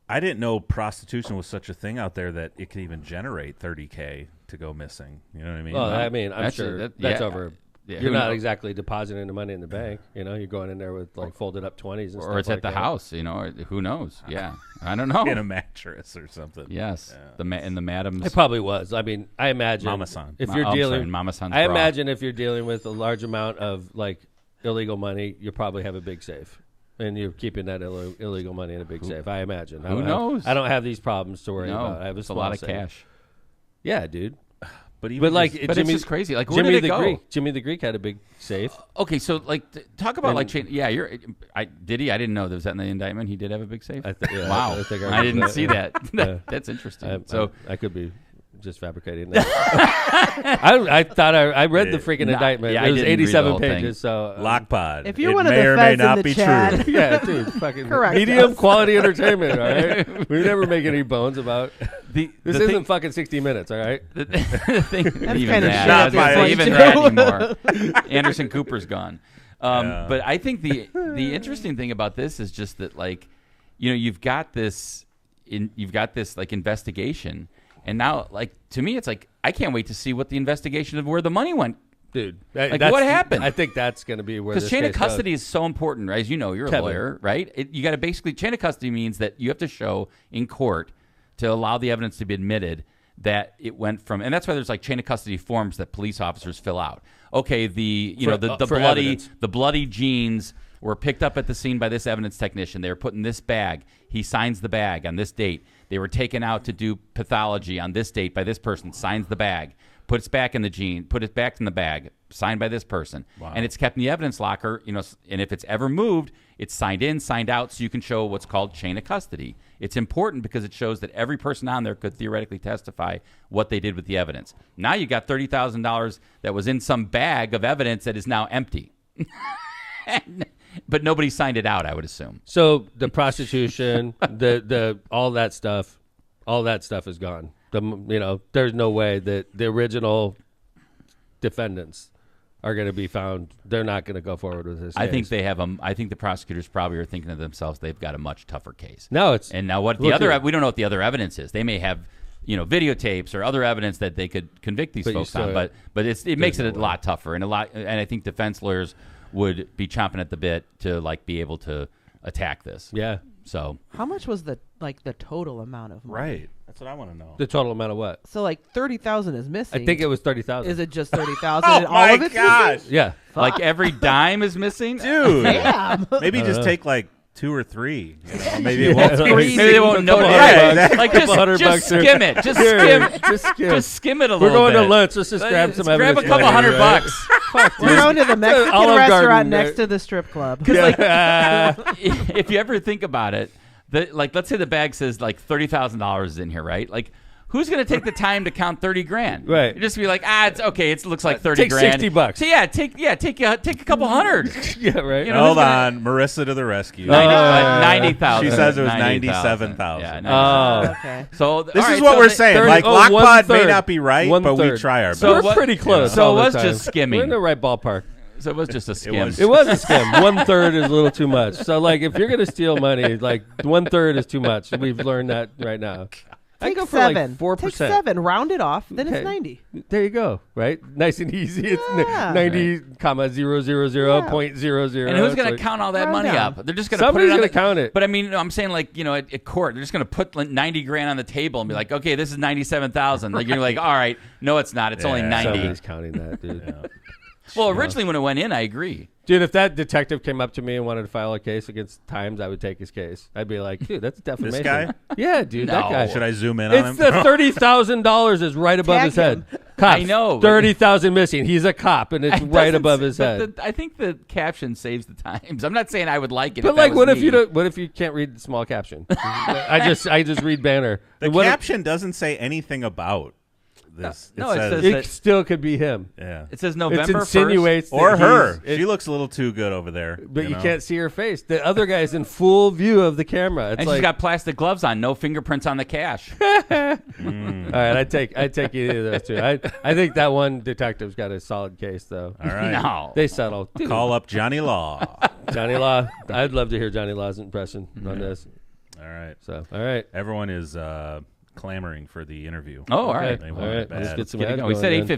I didn't know prostitution was such a thing out there that it could even generate $30K to go missing. You know what I mean? Well, I mean, I'm That's sure that's that's over. Yeah, You're who not knows? exactly depositing the money in the bank. You know, you're going in there with like folded up 20s and stuff Or it's like at the that. house, or who knows? Yeah. I don't know. in a mattress or something. Yes. Yeah. In the madam's. It probably was. I mean, I imagine Mama-san. if you're I'm dealing, sorry, Mama-san's I bra. imagine if you're dealing with a large amount of like illegal money, you probably have a big safe, and you're keeping that illegal money in a big safe. I imagine. Who knows? I don't have these problems to worry about. I have it's a lot of safe. cash. Yeah, dude. But even But like, just- But Jimmy, it's just crazy. Like, where Jimmy did it the go? Greek. Jimmy the Greek had a big safe. Okay, so like, talk about And- like chain. Yeah, did he? I didn't know. Was that in the indictment? He did have a big safe. Yeah, Wow, I think I I remember didn't that, see yeah. that. That's interesting. So I could be just fabricating that. I thought I read the freaking indictment. yeah, I it was didn't read the 87 whole thing. pages. So Lockpod. If you're it one of may the or may feds in not the be chat, true. yeah, dude, fucking Correct medium us. quality entertainment. All right, we never make any bones about. the This the isn't thing, fucking 60 Minutes. All right. the thing, even kinda that. shit I was gonna at say, this even point, that anymore. Anderson Cooper's gone. Yeah. But I think the interesting thing about this is just that, like, you've got this like investigation, and now, like, to me, it's like I can't wait to see what the investigation of where the money went. Dude, Like, that's- what happened? I think that's going to be where Because this chain of case goes. custody is so important, right? As you know, you're a Kevin. lawyer, right? You got to basically, chain of custody means that you have to show in court to allow the evidence to be admitted that it went from, and that's why there's like chain of custody forms that police officers fill out. Okay, the For bloody evidence. the bloody jeans were picked up at the scene by this evidence technician. They were put in this bag. He signs the bag on this date. They were taken out to do pathology on this date by this person, signs the bag, puts back in the gene, put it back in the bag, signed by this person. Wow. And it's kept in the evidence locker, and if it's ever moved, it's signed in, signed out, so you can show what's called chain of custody. It's important because it shows that every person on there could theoretically testify what they did with the evidence. Now you got $30,000 that was in some bag of evidence that is now empty. But nobody signed it out, I would assume. So the prostitution, the all that stuff is gone. There's no way that the original defendants are going to be found. They're not going to go forward with this case. I think they have I think the prosecutors probably are thinking to themselves they've got a much tougher case. No, it's and now what the other we don't know what the other evidence is. They may have videotapes or other evidence that they could convict these folks on, but it makes it a lot tougher and I think defense lawyers would be chomping at the bit to be able to attack this. Yeah. So How much was the total amount of money? Right. That's what I want to know. The total amount of what? So 30,000 is missing. I think it was 30,000. Is it just 30,000? Oh and all my of it's gosh. missing? Yeah. like every dime is missing? Dude. Damn. Maybe just take 2 or 3. Maybe it won't Maybe they won't know. Yeah, Right. exactly. Like just skim it. Just skim it a We're little going bit. to lunch. Let's just grab some Grab evidence. a couple later, $100 right? bucks. We're going to the Mexican Olive Garden, restaurant next right? to the strip club. If you ever think about it, let's say the bag says $30,000 is in here, right? Who's going to take the time to count $30,000? Right. You just be like, it's okay. It looks like $30,000. Take $60. So take a couple hundred. Yeah, right. Hold on. Marissa to the rescue. 90,000. She says it was 97,000. 97,000. Yeah, Okay. So This is what we're saying. Lockpod may not be right, but we try our best. So we're pretty close. So all it the was time. just skimming. We're in the right ballpark. So it was just a skim. was. It was a skim. 1/3 is a little too much. So if you're gonna steal money, 1/3 is too much. We've learned that right now. I Take go for 7. 4%. Take 7. Round it off. Then Okay. it's 90. There you go. Right, nice and easy. It's Yeah. 90,000,000.000. And who's It's going to count all that round money down. up? They're just going to put Somebody's it on gonna count it. But I mean, I'm saying at court, they're just going to put $90,000 on the table and be like, okay, this is 97,000. You're like, all right, no, it's not. It's only Yeah. 90. Somebody's counting that, dude. Well, originally when it went in, I agree. Dude, if that detective came up to me and wanted to file a case against Times, I would take his case. I'd be like, dude, that's defamation. guy? Yeah, dude, that No. guy. Should I zoom in on him? It's the $30,000 is right above Tag his head. him. Cops, I know. 30,000 missing. He's a cop, and it's It right doesn't above s- his but head. I think the caption saves the Times. I'm not saying I would like it. But if that was what if me. you don't? What if you can't read the small caption? I just read banner. The What if- caption doesn't say anything about this. No, it says it that- still could be him. yeah. It says It November 1st. insinuates that Or her. he's- She looks a little too good over there. but you know? can't see her face. The other guy's in full view of the camera. It's And like, she's got plastic gloves on, no fingerprints on the cash. all right, I take either of those two. I think that one detective's got a solid case though. All right. No. They settle. Dude, Call up Johnny Law. Johnny Law. I'd love to hear Johnny Law's impression on this. All right. So, all right. Everyone is clamoring for the interview. Oh, all right. They All want it right. bad. Let's get some Get it ads going. We going said then.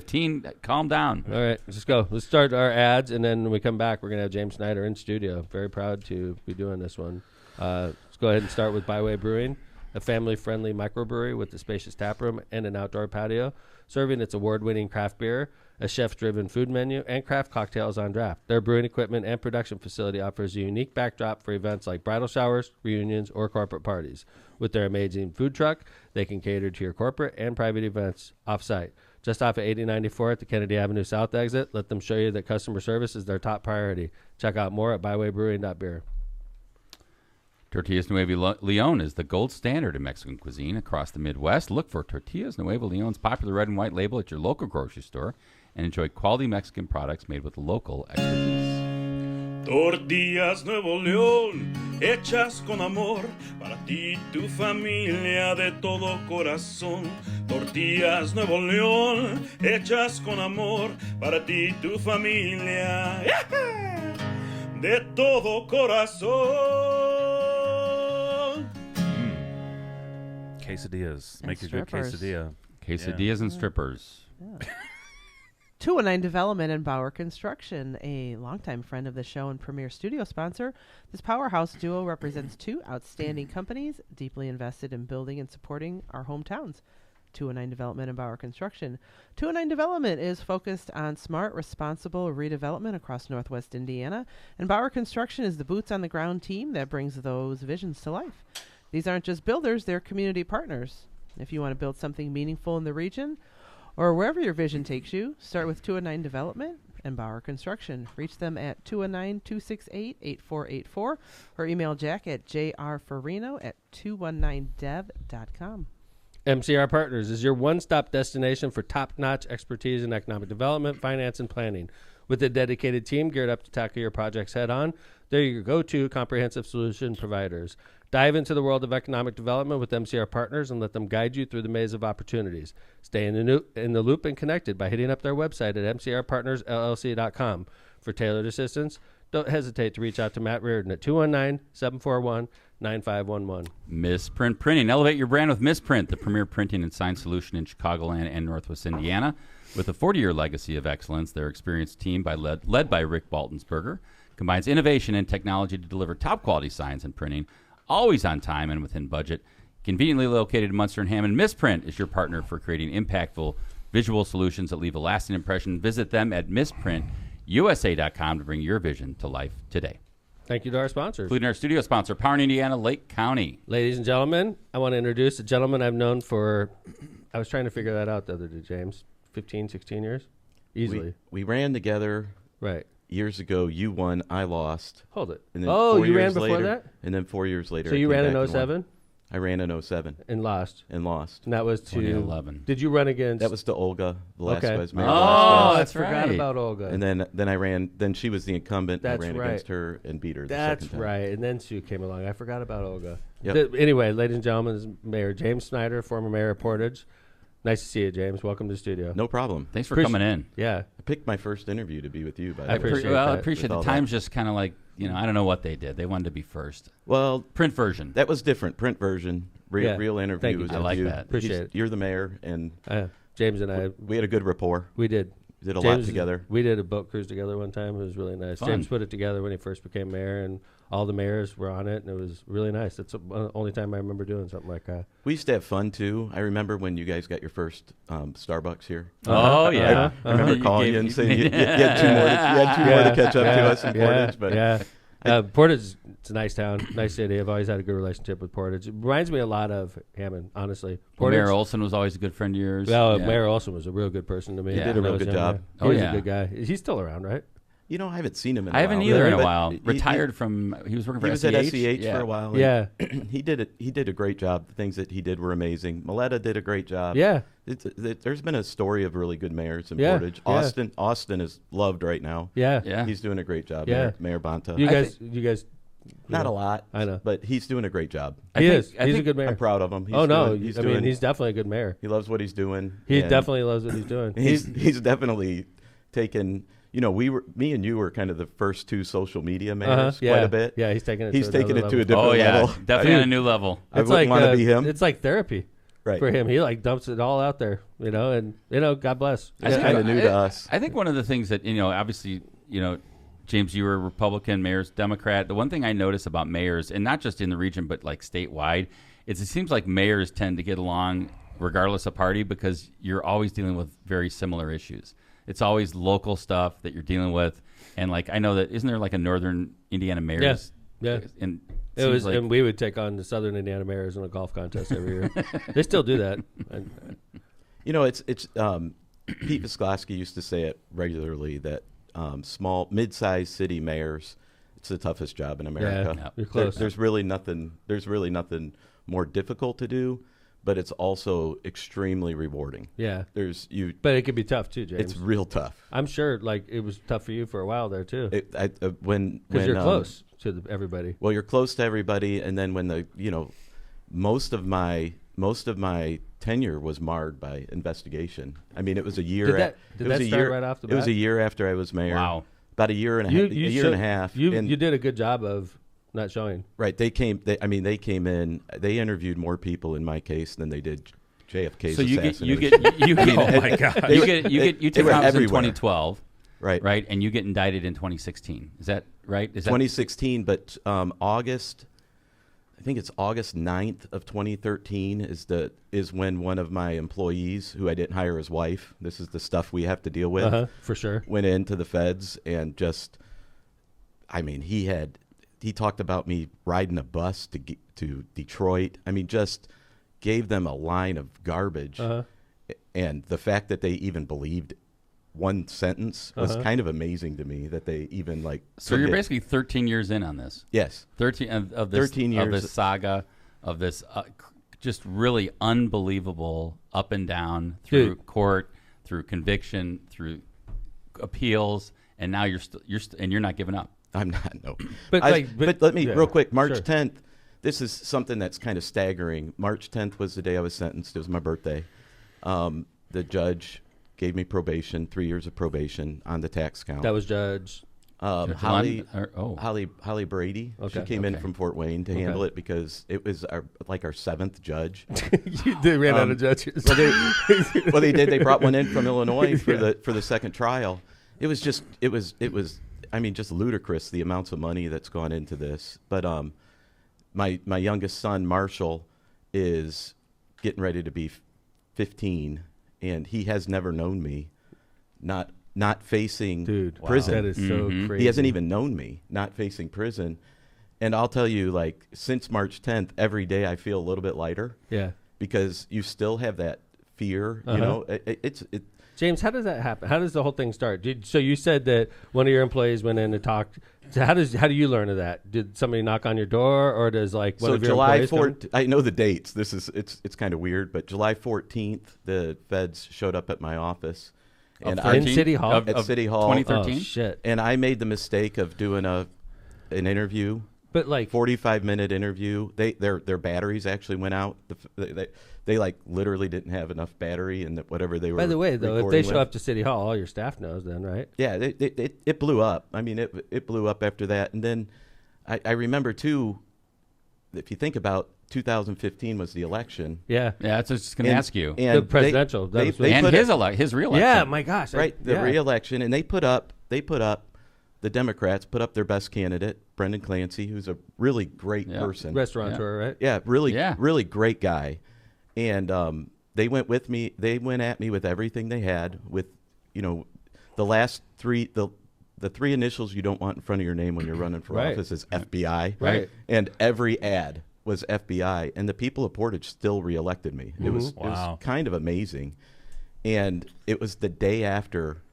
8:15. Calm down. All right, let's go. Let's start our ads, and then when we come back, we're going to have James Snyder in studio. Very proud to be doing this one. Let's go ahead and start with Byway Brewing, a family-friendly microbrewery with a spacious tap room and an outdoor patio, serving its award-winning craft beer, a chef-driven food menu, and craft cocktails on draft. Their brewing equipment and production facility offers a unique backdrop for events like bridal showers, reunions, or corporate parties. With their amazing food truck, they can cater to your corporate and private events off-site. Just off of 8094 at the Kennedy Avenue South exit, let them show you that customer service is their top priority. Check out more at bywaybrewing.beer. Tortillas Nuevo Leon is the gold standard in Mexican cuisine across the Midwest. Look for Tortillas Nuevo Leon's popular red and white label at your local grocery store and enjoy quality Mexican products made with local expertise. Tortillas Nuevo León, hechas con amor, para ti y tu familia de todo corazón. Tortillas Nuevo León, hechas con amor, para ti y tu familia, de todo corazón. Quesadillas. And Make a good strippers. quesadilla. Quesadillas and strippers. 219 Development and Bauer Construction, a longtime friend of the show and premier studio sponsor. This powerhouse duo represents two outstanding companies deeply invested in building and supporting our hometowns. 209 Development and Bauer Construction. 209 Development is focused on smart, responsible redevelopment across Northwest Indiana, and Bauer Construction is the boots-on-the-ground team that brings those visions to life. These aren't just builders, they're community partners. If you want to build something meaningful in the region or wherever your vision takes you, start with 209 Development and Bauer Construction. Reach them at 209-268-8484 or email Jack at jrfarino@219dev.com. MCR Partners is your one-stop destination for top-notch expertise in economic development, finance, and planning. With a dedicated team geared up to tackle your projects head-on, they're your go-to comprehensive solution providers. Dive into the world of economic development with MCR Partners and let them guide you through the maze of opportunities. Stay in the loop and connected by hitting up their website at mcrpartnersllc.com. For tailored assistance, don't hesitate to reach out to Matt Reardon at 219-741-9511. Misprint Printing. Elevate your brand with Misprint, the premier printing and sign solution in Chicagoland and Northwest Indiana. With a 40-year legacy of excellence, their experienced team, led by Rick Baltonsberger, combines innovation and technology to deliver top-quality signs and printing, always on time and within budget. Conveniently located in Munster and Hammond, Misprint is your partner for creating impactful visual solutions that leave a lasting impression. Visit them at misprintusa.com to bring your vision to life today. Thank you to our sponsors. Including our studio sponsor, Power in Indiana, Lake County. Ladies and gentlemen, I want to introduce a gentleman I've known for, I was trying to figure that out the other day, James, 15, 16 years? Easily. We ran together Right. years ago. You won, I lost. Hold it. And then Oh, 4 you ran years before later- that? And then 4 years later. So I you came ran back in and won. 07 I ran in 07 and lost. and lost. And that was to 2011. Did you run against? That was to Olga Velasquez. Mayor Oh, Velasquez. that's I forgot right. about Olga. And then I ran. Then she was the incumbent. That's I ran right. against her and beat her. The That's second time. right. And then Sue came along. I forgot about Olga. Yep. Anyway, ladies and gentlemen, this is Mayor James Snyder, former mayor of Portage. Nice to see you, James. Welcome to the studio. No problem. Thanks for Appreciate- coming in. Yeah. I picked my first interview to be with you. By the I way. appreciate I that. appreciate With the all time's just kind of like, I don't know what they did. They wanted to be first. Well, Print version. that was different. Print version. Yeah. Real Thank interview. you. Was I of like you. that. Appreciate it. You're the mayor, and James and I, we had a good rapport. we did. Did a lot James- together. We did a boat cruise together one time. It was really nice. Fun. James put it together when he first became mayor, and all the mayors were on it, and it was really nice. That's the only time I remember doing something like that. We used to have fun too. I remember when you guys got your first Starbucks here. Oh, yeah. I remember calling you and saying you had two more. You had two more to catch up to us in Portage. But yeah. Portage, it's a nice town, nice city. I've always had a good relationship with Portage. It reminds me a lot of Hammond, honestly. Mayor Olson was always a good friend of yours. Well, Yeah. Mayor Olson was a real good person to me. Yeah. He did a when I real was good younger. job. He Oh, was yeah. a good guy. He's still around, right? I haven't seen him in a I while. haven't either in a But while. he- Retired from, he was working for He was SCH. at SCH Yeah. for a while. and Yeah. he did a great job. The things that he did were amazing. Maletta did a great job. Yeah. There's been a story of really good mayors in Yeah, Portage. yeah. Austin is loved right now. Yeah. Yeah. He's doing a great job. Yeah. Mayor Bonta. You I guys. Not a lot. I know. but he's doing a great job. I He think- is. I He's a think- good mayor. I'm proud of him. He's definitely a good mayor. He loves what he's doing. He and definitely loves what he's doing. He's definitely taken. Me and you were kind of the first two social media mayors yeah. quite a bit. Yeah, he's taking it. He's to taking another it to a level. different Oh, yeah. level. Definitely on a new level. I wouldn't want to be him. It's like therapy Right. for him. He like dumps it all out there, and God bless. It's Yeah. kind of new to us. I think one of the things that, obviously, James, you were a Republican, mayor's Democrat. The one thing I notice about mayors, and not just in the region, but like statewide, is it seems like mayors tend to get along regardless of party because you're always dealing with very similar issues. It's always local stuff that you're dealing with. And like, I know that, isn't there like a Northern Indiana mayor's? Yeah. And It was, like, and we would take on the Southern Indiana mayors in a golf contest every year. They still do that. It's Pete Visklosky used to say it regularly that mid-sized city mayors, it's the toughest job in America. Yeah, you're close. There's really nothing more difficult to do, but it's also extremely rewarding. Yeah. But it could be tough too, James. It's real tough. I'm sure, like it was tough for you for a while there too, Because you're close to everybody. Well, you're close to everybody, and then when most of my tenure was marred by investigation. I mean, it was a year. Did that start right off the bat? It was a year after I was mayor. Wow. About a year and a half. You did a good job of not showing. Right. They came in. They interviewed more people in my case than they did JFK's assassination. Oh my God. You took office in 2012. Right. Right. And you get indicted in 2016. Is that right? 2016, but August. I think it's August 9th of 2013 is when one of my employees, who I didn't hire his wife, this is the stuff we have to deal with, For sure. went into the feds and just, I mean, he talked about me riding a bus to Detroit. I mean, just gave them a line of garbage. And the fact that they even believed one sentence was kind of amazing to me, that they even like. So you're basically 13 years in on this. Yes. 13 of this 13 years of this saga, of this just really unbelievable up and down through court, through conviction, through appeals, and now you're not giving up. I'm not, no. But let me, yeah, real quick, March sure. 10th, this is something that's kind of staggering. March 10th was the day I was sentenced. It was my birthday. The judge gave me probation, 3 years of probation on the tax count. That was Judge. Holly Brady. Okay. She came in from Fort Wayne to handle it because it was our seventh judge. They ran out of judges. Well, they did. They brought one in from Illinois for the second trial. It was just ludicrous, the amounts of money that's gone into this. But my youngest son, Marshall, is getting ready to be 15, and he has never known me, not facing prison. That is so crazy. He hasn't even known me, not facing prison. And I'll tell you, like, since March 10th, every day I feel a little bit lighter. Yeah. Because you still have that fear, you know. James, how does that happen? How does the whole thing start? So you said that one of your employees went in and talked. So how do you learn of that? Did somebody knock on your door, or does one of your July employees 4th? I know the dates. It's kind of weird, but July 14th, the feds showed up at my office, and in City Hall at City Hall, 2013. Oh, shit! And I made the mistake of doing an interview. But like 45-minute interview. Their batteries actually went out. They like literally didn't have enough battery in whatever they were. By the way, though, if they show with. up to City Hall, all your staff knows then, right? Yeah, it blew up. I mean, it blew up after that. And then I remember too, if you think about 2015 was the election. Yeah, that's what I was just going to ask you. And the presidential, his reelection. Yeah, my gosh, right, the reelection, and they put up. The Democrats put up their best candidate, Brendan Clancy, who's a really great person. Restaurateur, right? Yeah, really great guy. And they went with me. They went at me with everything they had. With, the last three, the three initials you don't want in front of your name when you're running for office is FBI. Right. And every ad was FBI. And the people of Portage still reelected me. It was kind of amazing. And it was the day after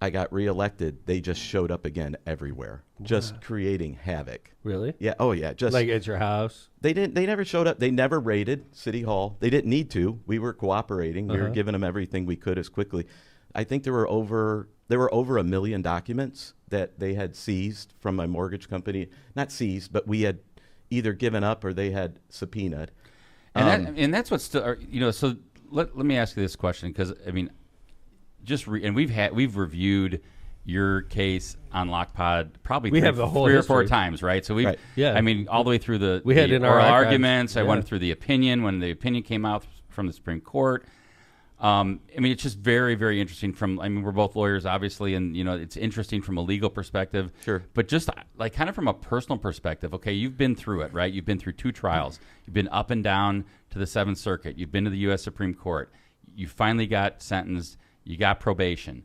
I got reelected, they just showed up again everywhere, just creating havoc. Really? Yeah. Oh, yeah. Just like at your house. They never showed up. They never raided City Hall. They didn't need to. We were cooperating. We were giving them everything we could as quickly. I think there were over 1 million documents that they had seized from my mortgage company. Not seized, but we had either given up or they had subpoenaed. And that's what's still, So let me ask you this question, because I mean. We've reviewed your case on LockPod probably three or four times, right? So I mean, all the way through the oral arguments. I went through the opinion when the opinion came out from the Supreme Court. I mean, it's just very, very interesting. We're both lawyers, obviously, and it's interesting from a legal perspective. Sure. But just like kind of from a personal perspective, okay, you've been through it, right? You've been through 2 trials. You've been up and down to the 7th Circuit. You've been to the U.S. Supreme Court. You finally got sentenced. You got probation.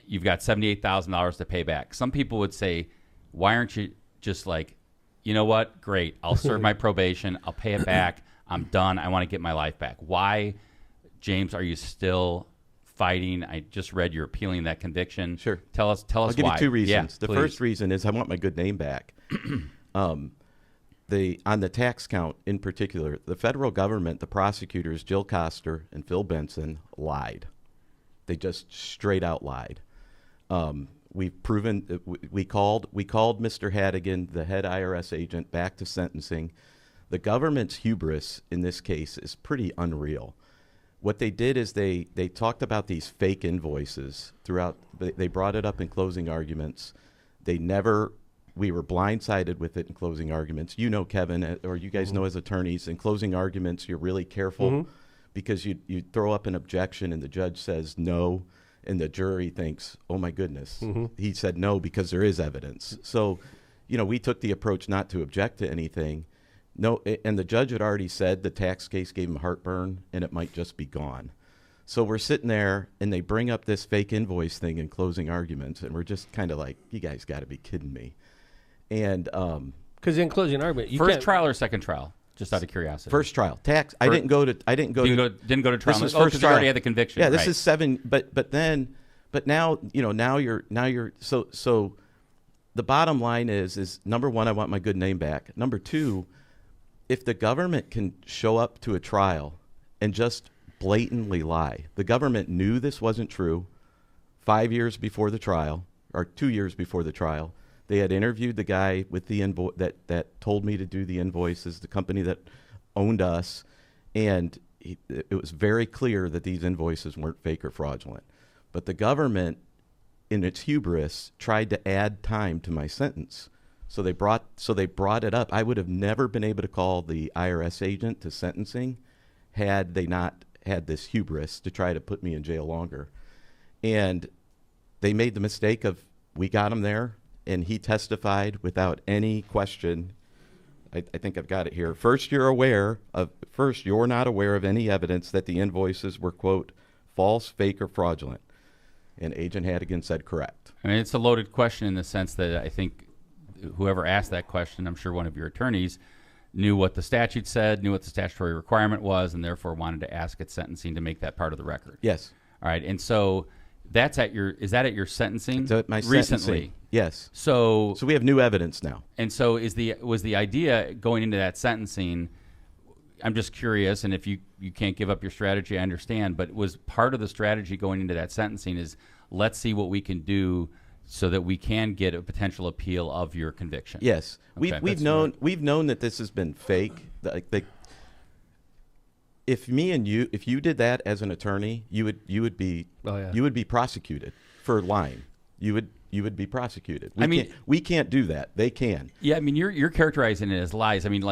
You've got $78,000 to pay back. Some people would say, why aren't you just like, you know what? Great. I'll serve my probation. I'll pay it back. I'm done. I want to get my life back. Why, James, are you still fighting? I just read you're appealing that conviction. Sure. Tell us why. I'll give you 2 reasons. Yeah, the first reason is I want my good name back. On the tax count in particular, the federal government, the prosecutors, Jill Koster and Phil Benson, lied. They just straight out lied. We've proven we called Mr. Haddigan, the head IRS agent, back to sentencing. The government's hubris in this case is pretty unreal. What they did is they talked about these fake invoices throughout. They brought it up in closing arguments. We were blindsided with it in closing arguments. Kevin, or you guys know as attorneys, in closing arguments, you're really careful. Because you throw up an objection and the judge says no, and the jury thinks, oh my goodness, he said no because there is evidence. So, we took the approach not to object to anything, No, and the judge had already said the tax case gave him heartburn and it might just be gone. So we're sitting there and they bring up this fake invoice thing in closing arguments, and we're just kind of like, you guys got to be kidding me. And because in closing argument, you First can't, trial or second trial? Just out of curiosity. first trial tax. I didn't go to Didn't go to trial. This was Oh, first 'cause you trial. already had the conviction. Yeah, this right. is 7. But now you're so. The bottom line is number one, I want my good name back. Number two, if the government can show up to a trial and just blatantly lie, the government knew this wasn't true 5 years before the trial, or 2 years before the trial. They had interviewed the guy with the invoice that told me to do the invoices, the company that owned us, and it was very clear that these invoices weren't fake or fraudulent. But the government, in its hubris, tried to add time to my sentence. So they brought it up. I would have never been able to call the IRS agent to sentencing had they not had this hubris to try to put me in jail longer. And they made the mistake of, we got him there, and he testified without any question. I think I've got it here. First, you're not aware of any evidence that the invoices were, quote, false, fake, or fraudulent. And Agent Hannigan said correct. I mean, it's a loaded question in the sense that I think whoever asked that question, I'm sure one of your attorneys, knew what the statute said, knew what the statutory requirement was, and therefore wanted to ask at sentencing to make that part of the record. Yes. All right. And so is that at your sentencing? It's at my recently? sentencing. Yes. So we have new evidence now. And so was the idea going into that sentencing, I'm just curious, and if you can't give up your strategy, I understand, but was part of the strategy going into that sentencing is let's see what we can do so that we can get a potential appeal of your conviction? Yes. Okay, We've known that this has been fake. If you did that as an attorney, you would be prosecuted for lying. You would be prosecuted. We can't do that. They can. Yeah, I mean you're characterizing it as lies. I mean,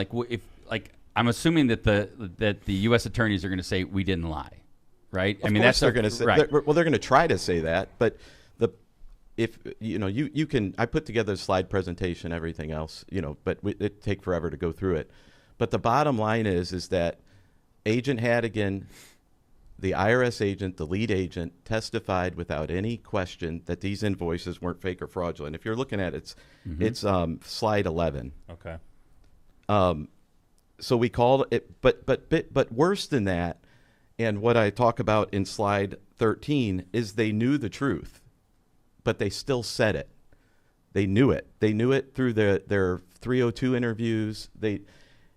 I'm assuming that the U.S. attorneys are going to say we didn't lie, right? Of course they're going to say. Right. They're going to try to say that, but if you can. I put together a slide presentation, everything else, but it'd take forever to go through it. But the bottom line is that Agent Hannigan, the IRS agent, the lead agent, testified without any question that these invoices weren't fake or fraudulent. If you're looking at it, it's slide 11. Okay. So we called it, but worse than that, and what I talk about in slide 13 is they knew the truth, but they still said it. They knew it. They knew it through their 302 interviews.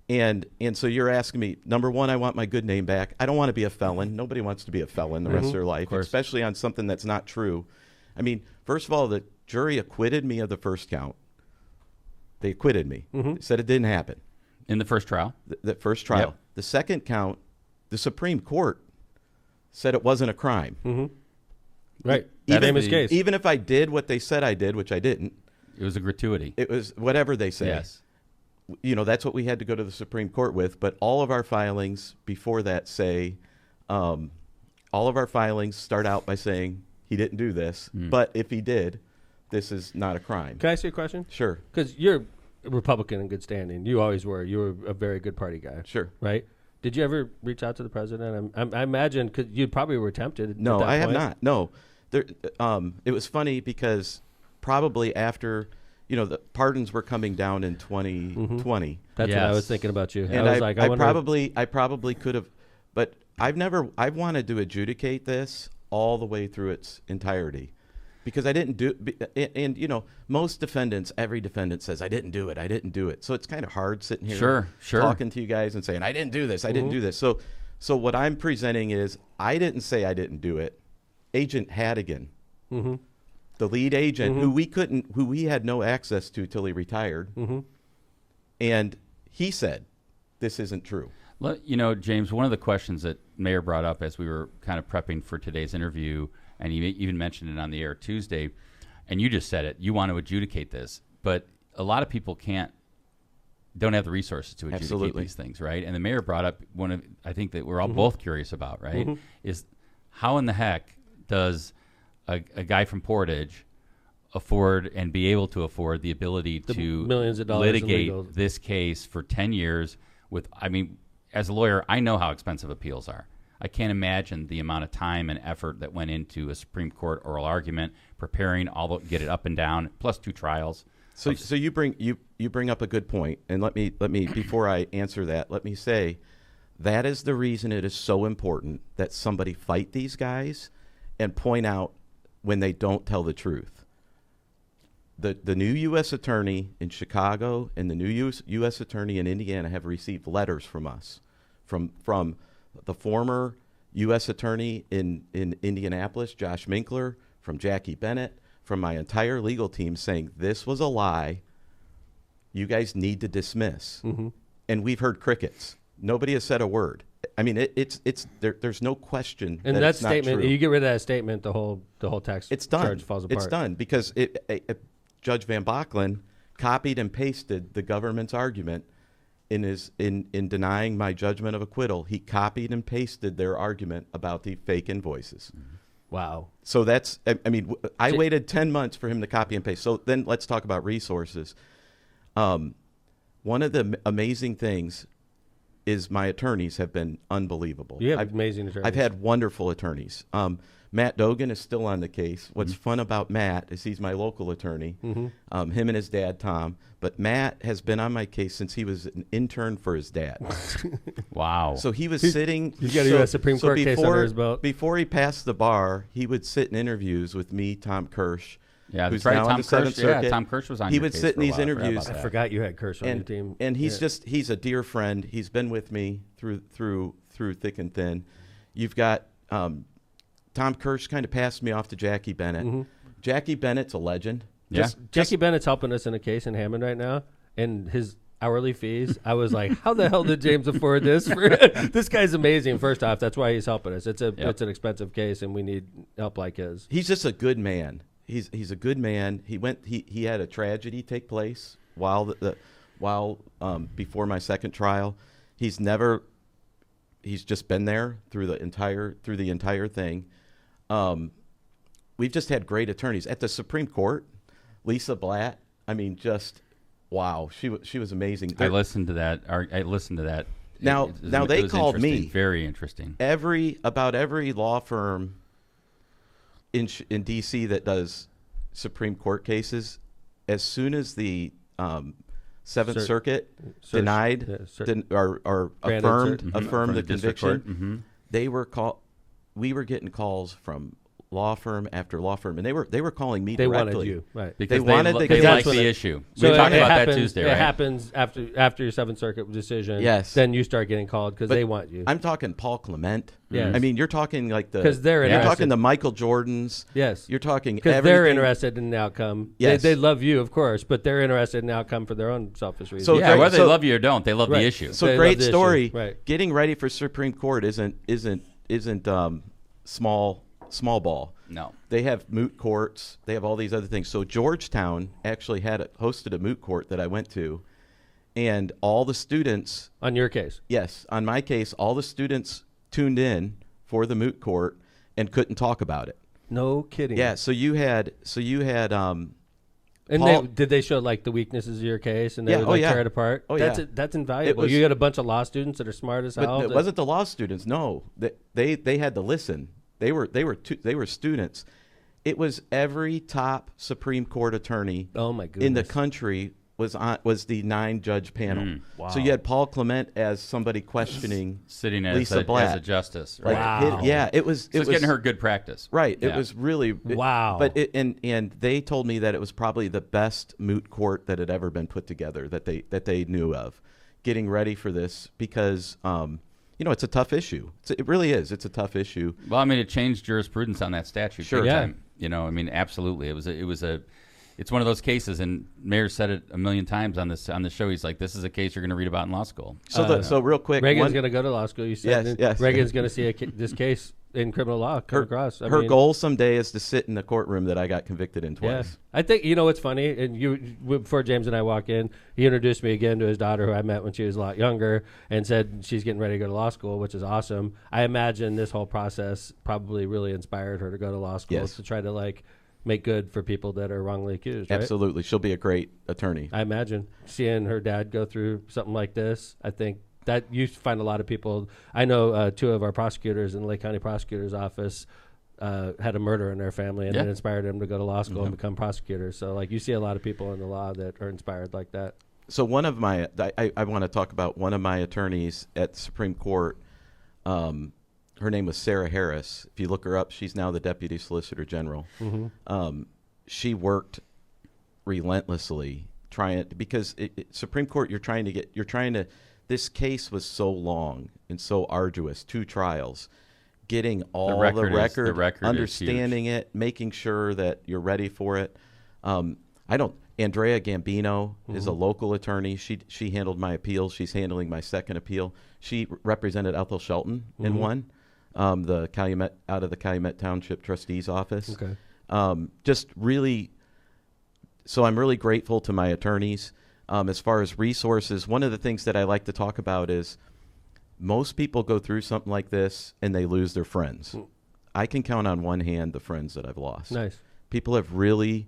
And so you're asking me, number one, I want my good name back. I don't want to be a felon. Nobody wants to be a felon the rest of their life, especially on something that's not true. I mean, first of all, the jury acquitted me of the first count. They acquitted me. They said it didn't happen. In the first trial? The first trial. Yep. The second count, the Supreme Court said it wasn't a crime. Right. That famous case. Even if I did what they said I did, which I didn't. It was a gratuity. It was whatever they say. Yes. That's what we had to go to the Supreme Court with. But all of our filings before that all of our filings start out by saying he didn't do this. But if he did, this is not a crime. Can I ask you a question? Sure. Because you're a Republican in good standing. You always were. You were a very good party guy. Sure. Right? Did you ever reach out to the president? I imagine because you probably were tempted. No, at that I have point. not. No. It was funny because probably after, the pardons were coming down in 2020. That's what I was thinking about you. And I was like, I wonder I probably could have, but I've wanted to adjudicate this all the way through its entirety. Because I didn't do, and most defendants, every defendant says, I didn't do it. So it's kind of hard sitting here talking to you guys and saying, I didn't do this, I didn't do this. So what I'm presenting is, I didn't say I didn't do it. Agent Hannigan, the lead agent, who we had no access to till he retired, and he said, this isn't true. Well, James, one of the questions that Mayor brought up as we were kind of prepping for today's interview, and he even mentioned it on the air Tuesday, and you just said it, you want to adjudicate this, but a lot of people don't have the resources to adjudicate these things, right? And the mayor brought up I think that we're all both curious about, right, is how in the heck does a guy from Portage afford and be able to afford the ability to millions of dollars in litigate legals. this case for 10 years with, I mean, as a lawyer, I know how expensive appeals are. I can't imagine the amount of time and effort that went into a Supreme Court oral argument, preparing get it up and down, plus 2 trials. So you bring up a good point, and let me before I answer that, let me say that is the reason it is so important that somebody fight these guys and point out when they don't tell the truth. The new U.S. attorney in Chicago and the new U.S. attorney in Indiana have received letters from us, from the former U.S. attorney in Indianapolis, Josh Minkler, from Jackie Bennett, from my entire legal team saying this was a lie. You guys need to dismiss. Mm-hmm. And we've heard crickets. Nobody has said a word. I mean, there's no question. And that that it's not statement, true. you get rid of that statement, the whole tax It's done. charge falls apart. It's done because Judge Van Bachlen copied and pasted the government's argument in denying my judgment of acquittal. He copied and pasted their argument about the fake invoices. Wow. So that's, I mean, I waited 10 months for him to copy and paste. So then let's talk about resources. One of the amazing things is my attorneys have been unbelievable. You have amazing attorneys. I've had wonderful attorneys. Matt Dogan is still on the case. What's fun about Matt is he's my local attorney, him and his dad, Tom. But Matt has been on my case since he was an intern for his dad. Wow. So he was sitting. He's got a U.S. Supreme Court case under his belt. Before he passed the bar, he would sit in interviews with me, Tom Kirsch. Yeah, who's that's right. now on Tom the Seventh Kirsch. Yeah, Circuit. Tom Kirsch was on. He your would case sit for in a these while. I forgot interviews. about I that. forgot you had Kirsch on your team. And he's a dear friend. He's been with me through thick and thin. You've got Tom Kirsch kind of passed me off to Jackie Bennett. Jackie Bennett's a legend. Yeah. Jackie Bennett's helping us in a case in Hammond right now, and his hourly fees. I was like, how the hell did James afford this? This guy's amazing. First off, that's why he's helping us. It's an expensive case, and we need help like his. He's just a good man. He's a good man. He had a tragedy take place while before my second trial. He's just been there through the entire thing. We've just had great attorneys at the Supreme Court. Lisa Blatt. I mean, just wow. She was amazing. I listened to that. Now they called interesting. me. Very interesting. About every law firm in D.C. that does Supreme Court cases, as soon as the Seventh Circuit denied or affirmed the conviction, we were getting calls from law firm after law firm, and they were calling me directly. They wanted you, right? Because they wanted they the like case. the issue. So we talked about that Tuesday, right? It happens after your Seventh Circuit decision. Yes. Then you start getting called because But they want you. I'm talking Paul Clement. Yes. I mean, you're talking like because they're you're interested. talking the Michael Jordans. Yes. You're talking because everything. they're interested in the outcome. Yes. They love you, of course, but they're interested in the outcome for their own selfish reasons. So Yeah, great. whether they love you or don't, they love Right. the issue. So They great love the story. issue. Right. Getting ready for Supreme Court isn't small ball. No. They have moot courts. They have all these other things. So Georgetown actually hosted a moot court that I went to, and all the students. On your case. Yes, on my case, all the students tuned in for the moot court and couldn't talk about it. No kidding. Yeah. So you had. And Paul- did they show like the weaknesses of your case and they Yeah, would oh, yeah. tear it apart? Oh, that's yeah. That's invaluable. was- You got a bunch of law students that are smart as hell. But it that- wasn't the law students. No, they had to listen. They were students. It was every top Supreme Court attorney Oh my goodness. in the country was the 9-judge panel. Wow. So you had Paul Clement as somebody questioning Sitting as Lisa a Blatt. justice. Like, Right. Wow. it was. So it's getting her good practice. Right. It Yeah. was really Wow. But and they told me that it was probably the best moot court that had ever been put together that they knew of, getting ready for this because it's a tough issue. It really is. It's a tough issue. Well, I mean, it changed jurisprudence on that statute. Sure. big Yeah. time. I mean, absolutely. It's one of those cases, and Mayor said it a million times on the show. He's like, "This is a case you're going to read about in law school." So real quick, Reagan's going to go to law school. You said Yes. Reagan's going to see this case in criminal law come across. Her goal someday is to sit in the courtroom that I got convicted in twice. Yeah. I think, what's funny, and before James and I walk in, he introduced me again to his daughter who I met when she was a lot younger and said she's getting ready to go to law school, which is awesome. I imagine this whole process probably really inspired her to go to law school Yes. to try to make good for people that are wrongly accused, right? Absolutely. She'll be a great attorney. I imagine seeing her dad go through something like this, I think that you find a lot of people. I know 2 of our prosecutors in the Lake County Prosecutor's Office had a murder in their family, and it inspired them to go to law school and become prosecutors. So, like, you see a lot of people in the law that are inspired like that. So one of my, I want to talk about one of my attorneys at the Supreme Court. Her name was Sarah Harris. If you look her up, she's now the Deputy Solicitor General. She worked relentlessly because Supreme Court, you're trying to, this case was so long and so arduous, 2 trials, getting all the record understanding it, making sure that you're ready for it. Andrea Gambino is a local attorney. She handled my appeal. She's handling my second appeal. She represented Ethel Shelton in one, the Calumet, out of the Calumet Township Trustee's office. Okay. Just really, so I'm really grateful to my attorneys. As far as resources, one of the things that I like to talk about is most people go through something like this and they lose their friends. I can count on one hand the friends that I've lost. Nice. People have really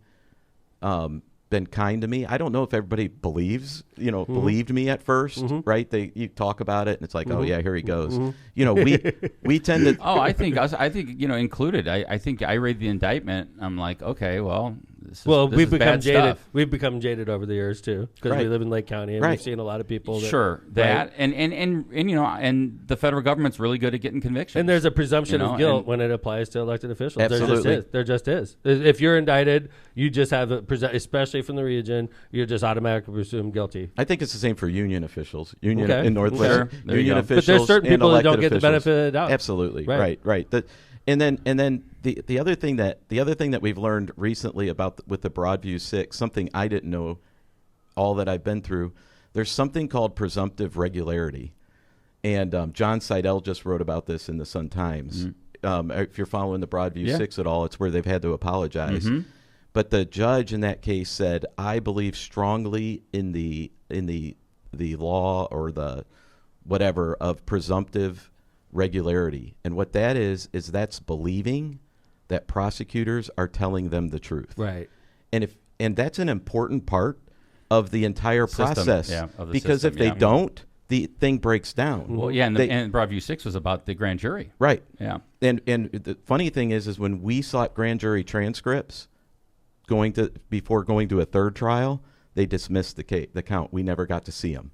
been kind to me. I don't know if everybody believed me at first, right? You talk about it and it's like, oh yeah, here he goes. We tend to. Oh, I think included. I think I read the indictment. I'm like, okay, well. We've become jaded. Stuff. We've become jaded over the years too, because we live in Lake County and we've seen a lot of people. And the federal government's really good at getting convictions. And there's a presumption of guilt when it applies to elected officials. Absolutely, there just is. If you're indicted, you just have especially from the region, you're just automatically presumed guilty. I think it's the same for union officials. In Northwest, union officials. But there's certain people that don't get the benefit of the doubt. Absolutely, right. And then the other thing that we've learned recently with the Broadview 6, something I didn't know, all that I've been through, there's something called presumptive regularity, and John Seidel just wrote about this in the Sun-Times. If you're following the Broadview 6 at all, it's where they've had to apologize. But the judge in that case said, "I believe strongly in the law or the whatever of presumptive regularity," and what that is that's believing that prosecutors are telling them the truth, right? And that's an important part of the entire process, because if they don't, the thing breaks down. Well, and Broadview 6 was about the grand jury, right? Yeah. And the funny thing is when we sought grand jury transcripts before going to a third trial, they dismissed the count. We never got to see them.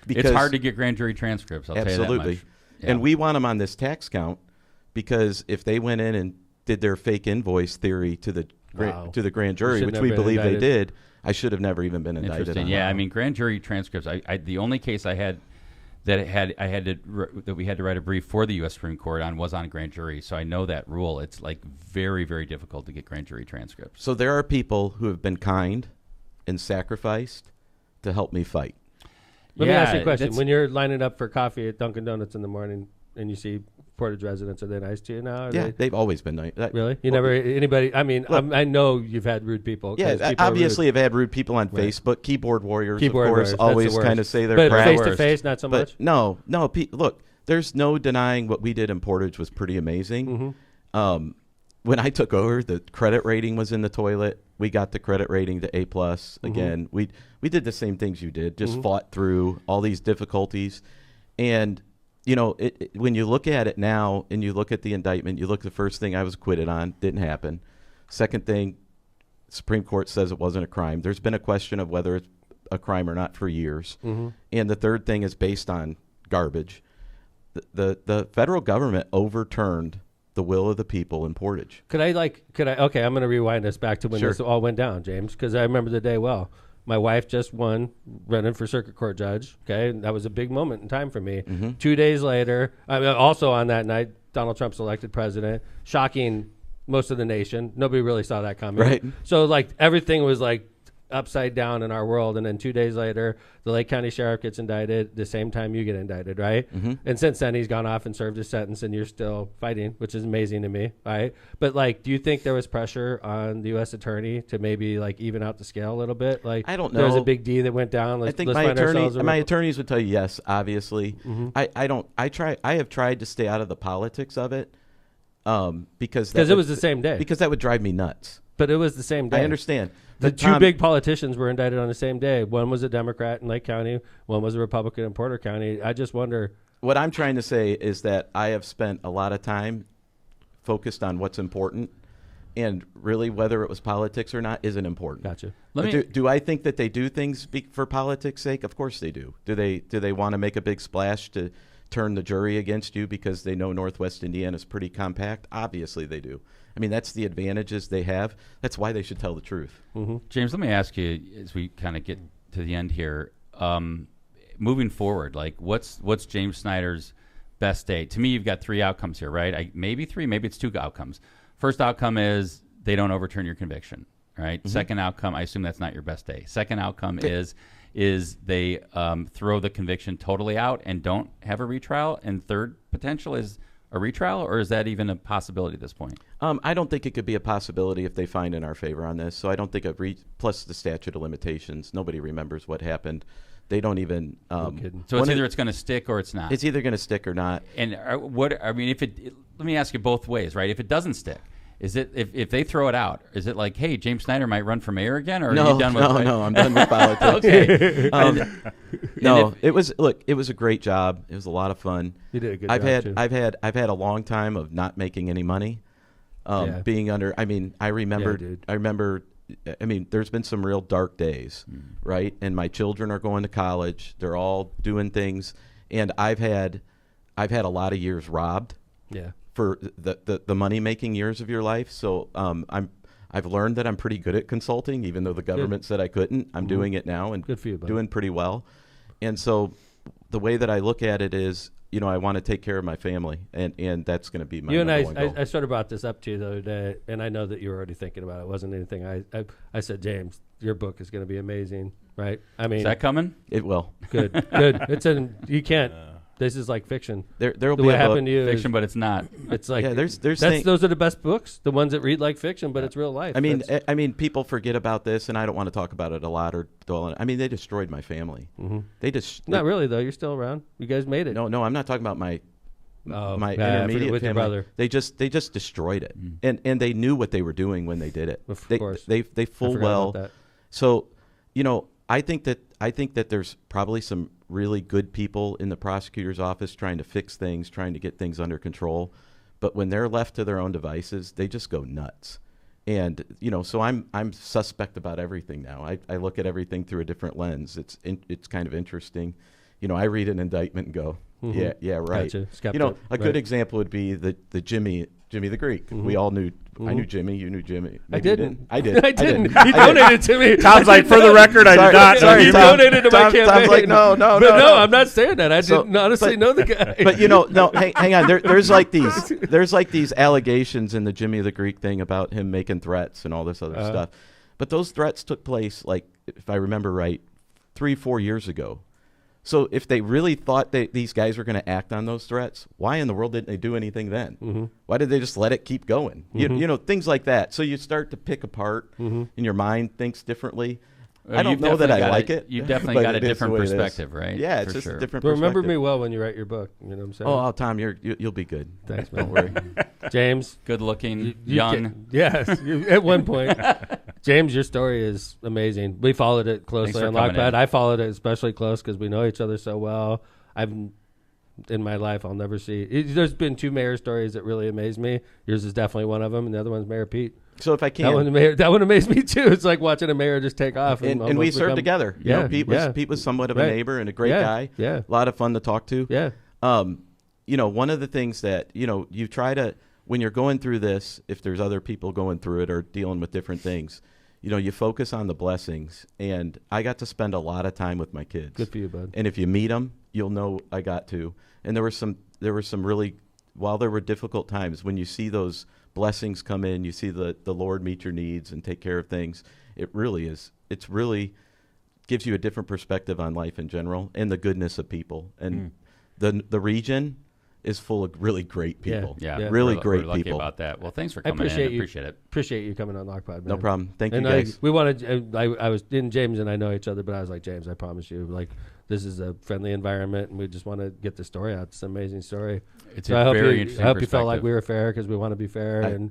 It's hard to get grand jury transcripts. I'll tell you that much. Yeah. And we want them on this tax count because if they went in and did their fake invoice theory to the grand jury, which we believe they did, I should have never even been indicted on. Yeah, I mean, grand jury transcripts. The only case I had that we had to write a brief for the U.S. Supreme Court on was on grand jury. So I know that rule. It's like very, very difficult to get grand jury transcripts. So there are people who have been kind and sacrificed to help me fight. Let me ask you a question. When you're lining up for coffee at Dunkin' Donuts in the morning and you see Portage residents, are they nice to you now? They've always been nice. Really? Anybody? I mean, look, I know you've had rude people. Yeah, obviously I've had rude people on Facebook. Keyboard warriors, of course, always kind of say they're crap. But face-to-face, not so much? No. Look, there's no denying what we did in Portage was pretty amazing. When I took over, the credit rating was in the toilet. We got the credit rating to A+. Again, we did the same things you did, just fought through all these difficulties. And, when you look at it now and you look at the indictment, you look at the first thing I was acquitted on, didn't happen. Second thing, Supreme Court says it wasn't a crime. There's been a question of whether it's a crime or not for years. And the third thing is based on garbage. The federal government overturned the will of the people in Portage. Okay, I'm going to rewind us back to when this all went down, James, because I remember the day well. My wife just won running for circuit court judge. Okay, and that was a big moment in time for me. 2 days later, also on that night, Donald Trump's elected president, shocking most of the nation. Nobody really saw that coming. Right. So everything was upside down in our world, and then 2 days later the Lake County Sheriff gets indicted the same time you get indicted, right? And since then he's gone off and served his sentence and you're still fighting, which is amazing to me, right? But do you think there was pressure on the U.S. attorney to maybe even out the scale a little bit? I don't know. There was a big D that went down. I think my attorneys would tell you yes, obviously. I have tried to stay out of the politics of it because it was the same day. Because that would drive me nuts. But it was the same day. I understand. The But two Tom, big politicians were indicted on the same day. One was a Democrat in Lake County. One was a Republican in Porter County. I just wonder. What I'm trying to say is that I have spent a lot of time focused on what's important, and really whether it was politics or not isn't important. Gotcha. Do I think that they do things for politics' sake? Of course they do. Do they want to make a big splash to turn the jury against you because they know Northwest Indiana is pretty compact? Obviously they do. I mean, that's the advantages they have. That's why they should tell the truth. Mm-hmm. James, let me ask you as we kind of get to the end here. Moving forward, like what's James Snyder's best day? To me, you've got three outcomes here, right? Maybe three, maybe it's two outcomes. First outcome is they don't overturn your conviction, right? Mm-hmm. Second outcome, I assume that's not your best day. Second outcome is they throw the conviction totally out and don't have a retrial. And third potential is a retrial, or is that even a possibility at this point? I don't think it could be a possibility if they find in our favor on this. So I don't think plus the statute of limitations. Nobody remembers what happened. They don't even. No kidding. So it's either it's going to stick or it's not. It's either going to stick or not. And let me ask you both ways, right? If it doesn't stick, is it if they throw it out? Is it like, hey, James Snyder might run for mayor again, or are you done with it? No, I'm done with politics. Okay. It was a great job. It was a lot of fun. You did a good job too. I've had a long time of not making any money, being under. I mean, I remember. I mean, there's been some real dark days, right? And my children are going to college. They're all doing things, and I've had a lot of years robbed. Yeah. For the money making years of your life. So I've learned that I'm pretty good at consulting, even though the government said I couldn't. I'm doing it now and good for you, buddy. Doing pretty well. And so the way that I look at it is, I want to take care of my family, and that's going to be my number one goal. I sort of brought this up to you the other day, and I know that you were already thinking about it. It wasn't anything I said, James, your book is going to be amazing, right? I mean, is that coming? It will. Good. You can't. This is like fiction. There'll be what happened to you fiction, but it's not. It's like those are the best books, the ones that read like fiction, but it's real life. I mean, people forget about this, and I don't want to talk about it a lot or dwell on it. I mean, they destroyed my family. Mm-hmm. Not really though. You're still around. You guys made it. No, I'm not talking about my intermediate with family. Your brother. They just destroyed it, and they knew what they were doing when they did it. Of course, they full well. So, I think that there's probably some really good people in the prosecutor's office trying to fix things, trying to get things under control. But when they're left to their own devices, they just go nuts. And, so I'm suspect about everything now. I look at everything through a different lens. It's kind of interesting. I read an indictment and go, yeah, right. Gotcha. A good example would be the Jimmy the Greek. Mm-hmm. We all knew. Mm-hmm. I knew Jimmy. You knew Jimmy. Maybe I didn't. I did. I didn't. He donated to me. Tom's like, for the record, I did not. Sorry, he Tom, donated to my campaign. Tom's like, no. No, I'm not saying that. I didn't honestly know the guy. But no, hang on. There's like these allegations in the Jimmy the Greek thing about him making threats and all this other stuff. But those threats took place, like, if I remember right, 3-4 years ago. So if they really thought that these guys were going to act on those threats, why in the world didn't they do anything then? Mm-hmm. Why did they just let it keep going? Mm-hmm. Things like that. So you start to pick apart, and your mind thinks differently. I don't know that I like it. You've definitely got a different perspective, right? Yeah, it's just a different but perspective. remember me well when you write your book. You know what I'm saying? Oh, Tom, you'll be good. Thanks, man. Don't worry. James. Good-looking, young. Yes, at one point. James, your story is amazing. We followed it closely on Lockpad. I followed it especially close because we know each other so well. In my life, I'll never see. There's been 2 mayor stories that really amaze me. Yours is definitely one of them, and the other one's Mayor Pete. So if I can, that one amazed me too. It's like watching a mayor just take off. And we served together. Pete was somewhat of a neighbor and a great guy. Yeah, a lot of fun to talk to. Yeah. One of the things that you try to, when you're going through this, if there's other people going through it or dealing with different things, you focus on the blessings. And I got to spend a lot of time with my kids. Good for you, bud. And if you meet them, you'll know I got to. And there were some really, while there were difficult times, when you see those blessings come in, you see the Lord meet your needs and take care of things. It's really gives you a different perspective on life in general and the goodness of people. And the region is full of really great people. Yeah. Really we're great lucky people. about that. Well, thanks for coming in. I appreciate it. Appreciate you coming on Lockpod, man. No problem. Thank you, and guys. We wanted. I was in James and I know each other, but I was like, James, I promise you, like, this is a friendly environment, and we just want to get the story out. It's an amazing story. It's so a I very interesting I hope you felt perspective. like we were fair because we want to be fair.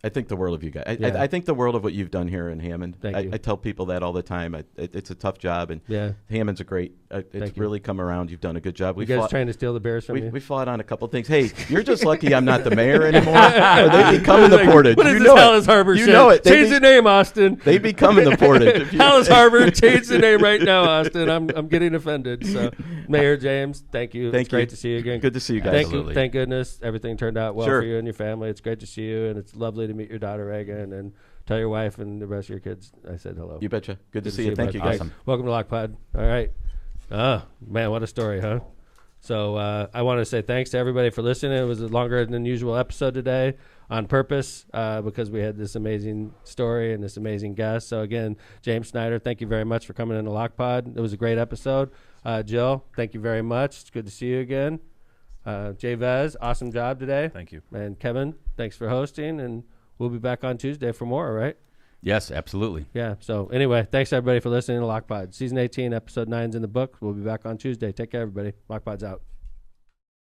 I think the world of you guys. Yeah. I think the world of what you've done here in Hammond. Thank you. I tell people that all the time. It's a tough job, and Yeah. Hammond's a great. It's Thank you. really come around. You've done a good job. You guys trying to steal the bears from me? We fought on a couple things. Hey, you're just lucky I'm not the mayor anymore. Or they'd be coming to Portage. What is you this know Hallis it. Harbor You shit? know it. Change the name, Austin. They'd be coming to Portage. If you, Hallis Harbor, change the name right now, Austin. I'm getting offended. So, Mayor James, thank you. Thank It's great you. to see you again. Good to see you guys. Thank Absolutely. you. Thank goodness everything turned out well Sure. for you and your family. It's great to see you, and it's lovely to meet your daughter Reagan. And tell your wife and the rest of your kids I said hello. You betcha. Good to see you. bud. Thank you, guys. Awesome. Welcome to Lockpod. All right. Oh, man, what a story, huh? So I want to say thanks to everybody for listening. It was a longer than usual episode today on purpose because we had this amazing story and this amazing guest. So, again, James Snyder, thank you very much for coming into Lockpod. It was a great episode. Jill, thank you very much. It's good to see you again. Jay Vez, awesome job today. Thank you. And Kevin, thanks for hosting. And we'll be back on Tuesday for more, all right? Yes, absolutely. Yeah. So, anyway, thanks, everybody, for listening to Lockpod. Season 18, Episode 9 is in the book. We'll be back on Tuesday. Take care, everybody. Lockpod's out.